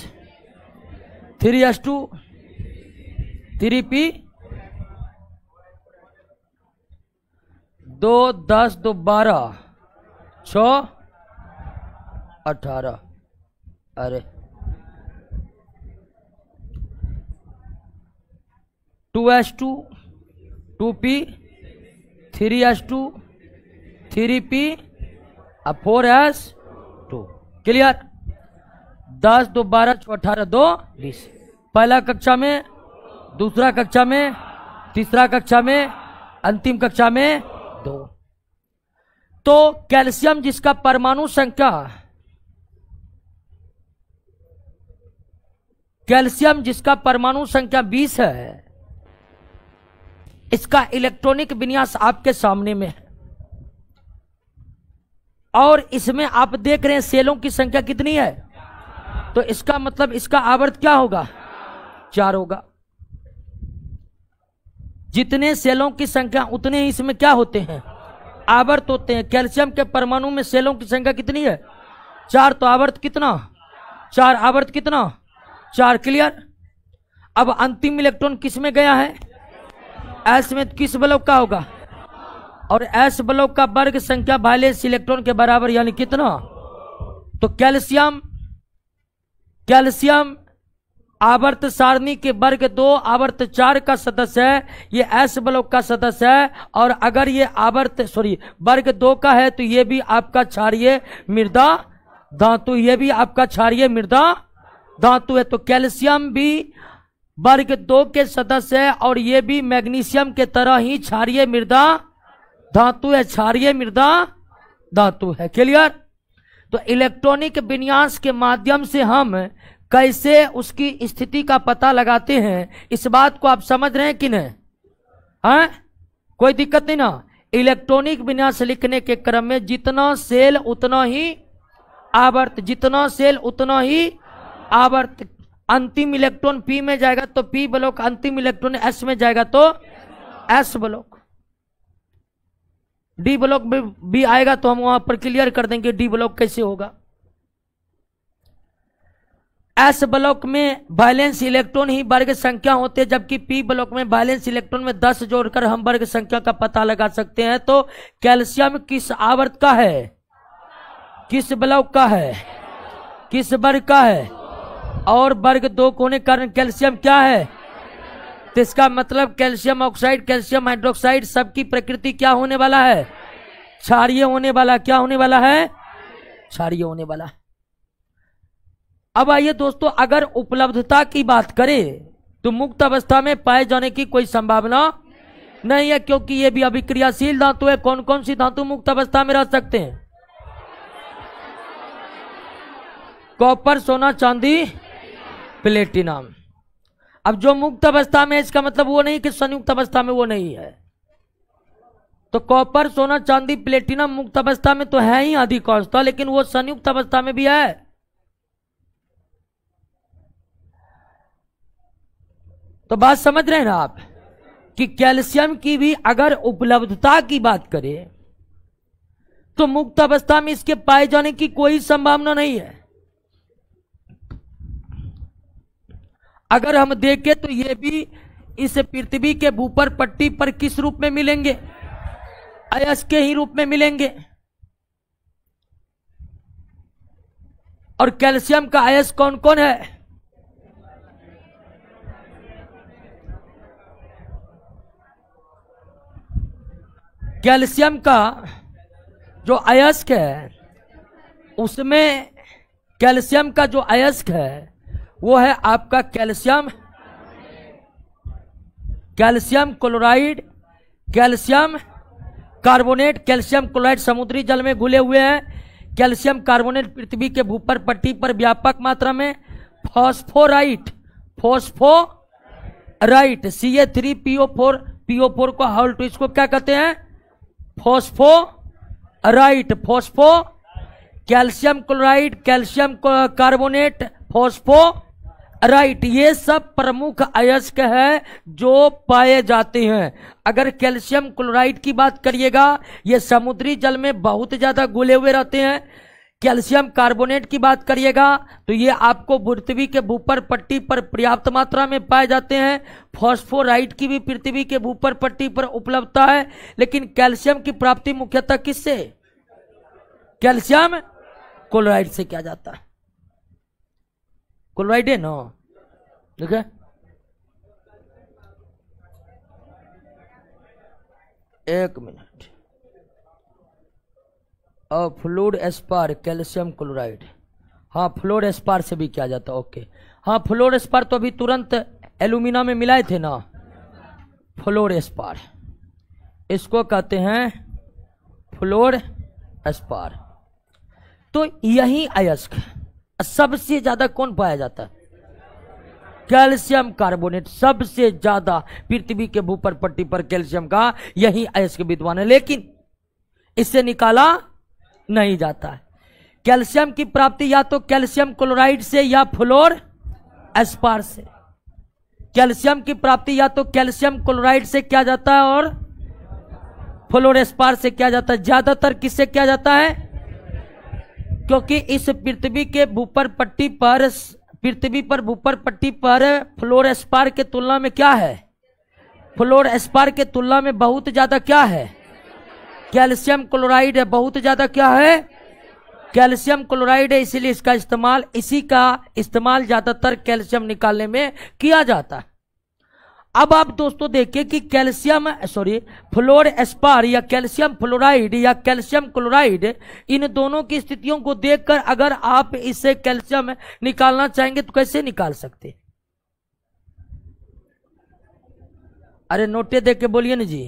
3s2, 3p, 2 10 2 12, 6 18। अरे 2s2, 2p, 3s2, 3p, 4s2। Clear? 10 2 12 6 18 2 20। पहला कक्षा में, दूसरा कक्षा में, तीसरा कक्षा में, अंतिम कक्षा में 2। तो कैल्शियम जिसका परमाणु संख्या, कैल्शियम जिसका परमाणु संख्या 20 है, इसका इलेक्ट्रॉनिक विन्यास आपके सामने में है। और इसमें आप देख रहे हैं सेलों की संख्या कितनी है? तो इसका मतलब इसका आवर्त क्या होगा? 4 होगा। जितने सेलों की संख्या उतने ही इसमें क्या होते हैं? आवर्त होते हैं। कैल्शियम के परमाणु में सेलों की संख्या कितनी है? 4। तो आवर्त कितना? 4। आवर्त कितना? 4। क्लियर? अब अंतिम इलेक्ट्रॉन किस में गया है? एस में। किस ब्लॉक का होगा? और एस ब्लॉक का वर्ग संख्या वैलेंस इलेक्ट्रॉन के बराबर, यानी कितना? तो कैल्शियम आवर्त सारणी के वर्ग 2 आवर्त 4 का सदस्य है। ये एस ब्लॉक का सदस्य है। और अगर ये वर्ग 2 का है तो ये भी आपका क्षारीय मृदा धातु, ये भी आपका क्षारीय मृदा धातु है। तो कैल्शियम भी वर्ग 2 के सदस्य है और ये भी मैग्नीशियम के तरह ही क्षारीय मृदा धातु है, क्षारीय मृदा धातु है। क्लियर? तो इलेक्ट्रॉनिक विन्यास के माध्यम से हम कैसे उसकी स्थिति का पता लगाते हैं, इस बात को आप समझ रहे हैं कि नहीं? हैं? कोई दिक्कत नहीं ना? इलेक्ट्रॉनिक विन्यास लिखने के क्रम में जितना सेल उतना ही आवर्त, जितना सेल उतना ही आवर्त। अंतिम इलेक्ट्रॉन p में जाएगा तो p ब्लॉक, अंतिम इलेक्ट्रॉन s में जाएगा तो s ब्लॉक। d ब्लॉक भी आएगा तो हम वहां पर क्लियर कर देंगे d ब्लॉक कैसे होगा। s ब्लॉक में वैलेंस इलेक्ट्रॉन ही वर्ग संख्या होते हैं, जबकि p ब्लॉक में वैलेंस इलेक्ट्रॉन में 10 जोड़कर हम वर्ग संख्या का पता लगा सकते हैं। तो कैल्शियम किस आवर्त का है? किस ब्लॉक का है? किस वर्ग का है? और वर्ग 2 होने के कारण कैल्शियम क्या है? तो इसका मतलब कैल्शियम ऑक्साइड, कैल्शियम हाइड्रोक्साइड सबकी प्रकृति क्या होने वाला है? क्षारीय होने वाला। क्या होने वाला है? क्षारीय होने वाला। अब आइए दोस्तों, अगर उपलब्धता की बात करें तो मुक्त अवस्था में पाए जाने की कोई संभावना नहीं है, क्योंकि ये भी अभिक्रियाशील धातु है। कौन कौन सी धातु मुक्त अवस्था में रह सकते हैं? कॉपर, सोना, चांदी, प्लेटिनम। अब जो मुक्त अवस्था में है इसका मतलब वो नहीं कि संयुक्त अवस्था में वो नहीं है। तो कॉपर, सोना, चांदी, प्लेटिनम मुक्त अवस्था में तो है ही अधिकांशतः, लेकिन वो संयुक्त अवस्था में भी है। तो बात समझ रहे हैं ना आप कि कैल्शियम की भी अगर उपलब्धता की बात करें तो मुक्त अवस्था में इसके पाए जाने की कोई संभावना नहीं है। अगर हम देखें तो ये भी इस पृथ्वी के ऊपर पट्टी पर किस रूप में मिलेंगे? अयस्क के ही रूप में मिलेंगे। और कैल्शियम का अयस्क कौन कौन है? कैल्शियम का जो अयस्क है उसमें कैल्शियम का जो अयस्क है वो है आपका calcium chloride, calcium carbonate. Calcium chloride समुद्री जल में घुले हुए हैं। कैल्शियम कार्बोनेट पृथ्वी के ऊपर पट्टी पर व्यापक मात्रा में। फॉस्फोराइट Ca3PO4 को हाउल टू, इसको क्या कहते हैं? Phosphorite. Calcium chloride, calcium carbonate, phosphorite, ये सब प्रमुख अयस्क है जो पाए जाते हैं। अगर कैल्शियम क्लोराइड की बात करिएगा, ये समुद्री जल में बहुत ज्यादा घुले हुए रहते हैं। कैल्शियम कार्बोनेट की बात करिएगा तो ये आपको पृथ्वी के ऊपर पट्टी पर पर्याप्त मात्रा में पाए जाते हैं। फॉस्फोराइट की भी पृथ्वी के ऊपर पट्टी पर उपलब्धता है। लेकिन कैल्शियम की प्राप्ति मुख्यतः किससे? कैल्शियम क्लोराइड से किया जाता है। क्लोराइड है ना, ठीक है। एक मिनट। और फ्लोर एस्पार कैल्शियम क्लोराइड, हाँ फ्लोर एस्पार से भी किया जाता है। ओके, हाँ फ्लोर एस्पार तो अभी तुरंत एल्यूमिना में मिलाए थे ना। फ्लोर एस्पार इसको कहते हैं फ्लोर एस्पार। तो यही अयस्क सबसे ज्यादा कौन पाया जाता है? कैल्शियम कार्बोनेट सबसे ज्यादा पृथ्वी के ऊपर पट्टी पर कैल्शियम का यही अयस्क विद्वान है। लेकिन इससे निकाला नहीं जाता है। कैल्शियम की प्राप्ति या तो कैल्शियम क्लोराइड से या फ्लोर एस्पार से। कैल्शियम की प्राप्ति या तो कैल्शियम क्लोराइड से किया जाता है और फ्लोर एस्पार से किया जाता है। ज्यादातर किससे किया जाता है? क्योंकि इस पृथ्वी के ऊपर पट्टी पर फ्लोर एस्पार के तुलना में क्या है? फ्लोर एस्पार के तुलना में बहुत ज्यादा क्या है? कैल्शियम क्लोराइड है। बहुत ज्यादा क्या है? कैल्शियम क्लोराइड है। इसीलिए इसी का इस्तेमाल ज्यादातर कैल्शियम निकालने में किया जाता है। अब आप दोस्तों देखिए कि फ्लोर एस्पार या कैल्शियम फ्लोराइड या कैल्शियम क्लोराइड, इन दोनों की स्थितियों को देखकर अगर आप इससे कैल्शियम निकालना चाहेंगे तो कैसे निकाल सकते? अरे नोटे देख के बोलिए ना जी।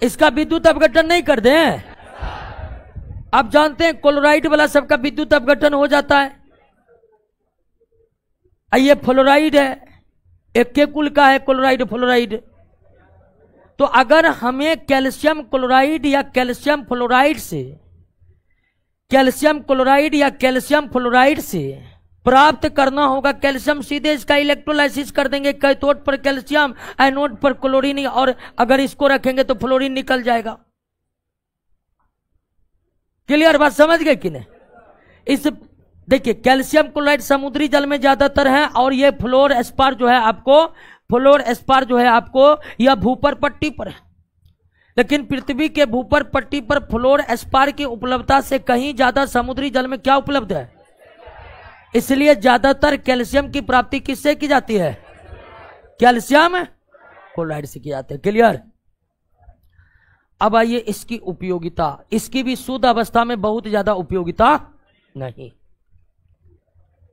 इसका विद्युत अपघटन नहीं कर दें। आप जानते हैं क्लोराइड वाला सबका विद्युत अपघटन हो जाता है। ये फ्लोराइड है, एक के कुल का है क्लोराइड फ्लोराइड। तो अगर हमें कैल्शियम क्लोराइड या कैल्शियम फ्लोराइड से प्राप्त करना होगा कैल्शियम, सीधे इसका इलेक्ट्रोलाइसिस कर देंगे। कैथोड पर कैल्शियम, एनोड पर क्लोरीन, और अगर इसको रखेंगे तो फ्लोरीन निकल जाएगा। क्लियर बात समझ गए कि नहीं? इस देखिए कैल्शियम क्लोराइड समुद्री जल में ज्यादातर है और ये फ्लोर एस्पार जो है आपको यह भूपर पट्टी पर है। लेकिन पृथ्वी के भूपर पट्टी पर फ्लोर एस्पार की उपलब्धता से कहीं ज्यादा समुद्री जल में क्या उपलब्ध है? इसलिए ज्यादातर कैल्शियम की प्राप्ति किससे की जाती है? कैल्शियम क्लोराइड से की जाती है। क्लियर? अब आइए इसकी उपयोगिता। इसकी भी शुद्ध अवस्था में बहुत ज्यादा उपयोगिता नहीं।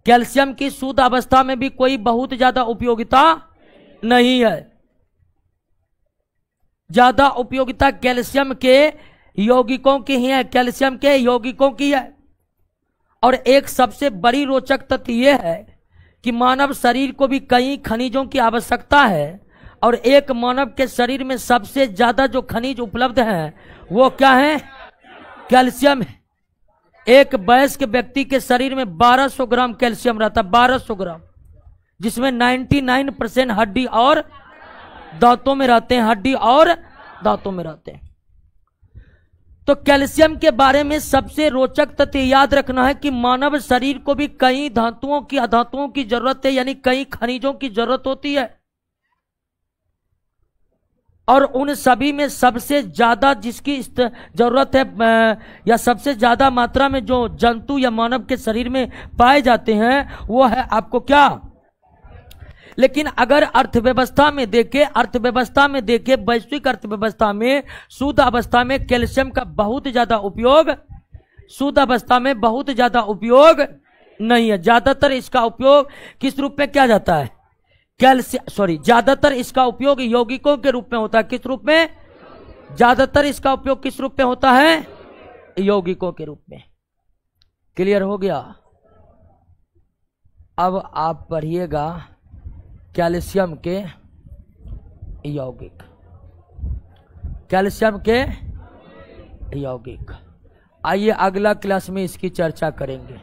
कैल्शियम की शुद्ध अवस्था में भी कोई बहुत ज्यादा उपयोगिता नहीं है। ज्यादा उपयोगिता कैल्शियम के यौगिकों की ही है, कैल्शियम के यौगिकों की है। और एक सबसे बड़ी रोचक तथ्य यह है कि मानव शरीर को भी कई खनिजों की आवश्यकता है और एक मानव के शरीर में सबसे ज्यादा जो खनिज उपलब्ध हैं वो क्या है? कैल्शियम है। एक वयस्क व्यक्ति के शरीर में 1200 ग्राम कैल्शियम रहता है, 1200 ग्राम, जिसमें 99% हड्डी और दांतों में रहते हैं, हड्डी और दांतों में रहते हैं। तो कैल्शियम के बारे में सबसे रोचक तथ्य याद रखना है कि मानव शरीर को भी कई धातुओं की अधातुओं की जरूरत है, यानी कई खनिजों की जरूरत होती है। और उन सभी में सबसे ज्यादा जिसकी जरूरत है या सबसे ज्यादा मात्रा में जो जंतु या मानव के शरीर में पाए जाते हैं वो है आपको क्या। लेकिन अगर अर्थव्यवस्था में देखें वैश्विक अर्थव्यवस्था में शुद्ध अवस्था में कैल्शियम का बहुत ज्यादा उपयोग, शुद्ध अवस्था में बहुत ज्यादा उपयोग नहीं है। ज्यादातर इसका उपयोग किस रूप में किया जाता है? ज्यादातर इसका उपयोग यौगिकों के रूप में होता है। किस रूप में? ज्यादातर इसका उपयोग किस रूप में होता है? यौगिकों के रूप में। क्लियर हो गया? अब आप पढ़िएगा कैल्शियम के यौगिक, कैल्शियम के यौगिक। आइए अगला क्लास में इसकी चर्चा करेंगे।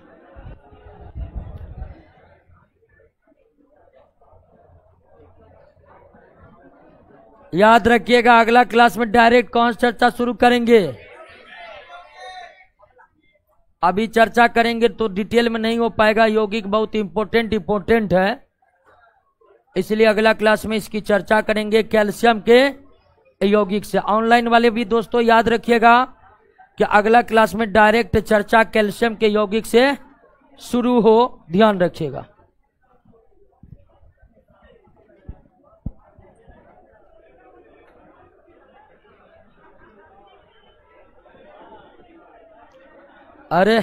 याद रखिएगा अगला क्लास में डायरेक्ट कौन चर्चा शुरू करेंगे। अभी चर्चा करेंगे तो डिटेल में नहीं हो पाएगा, यौगिक बहुत इंपॉर्टेंट है, इसलिए अगला क्लास में इसकी चर्चा करेंगे कैल्शियम के यौगिक से। ऑनलाइन वाले भी दोस्तों याद रखिएगा कि अगला क्लास में डायरेक्ट चर्चा कैल्शियम के यौगिक से शुरू हो, ध्यान रखिएगा। अरे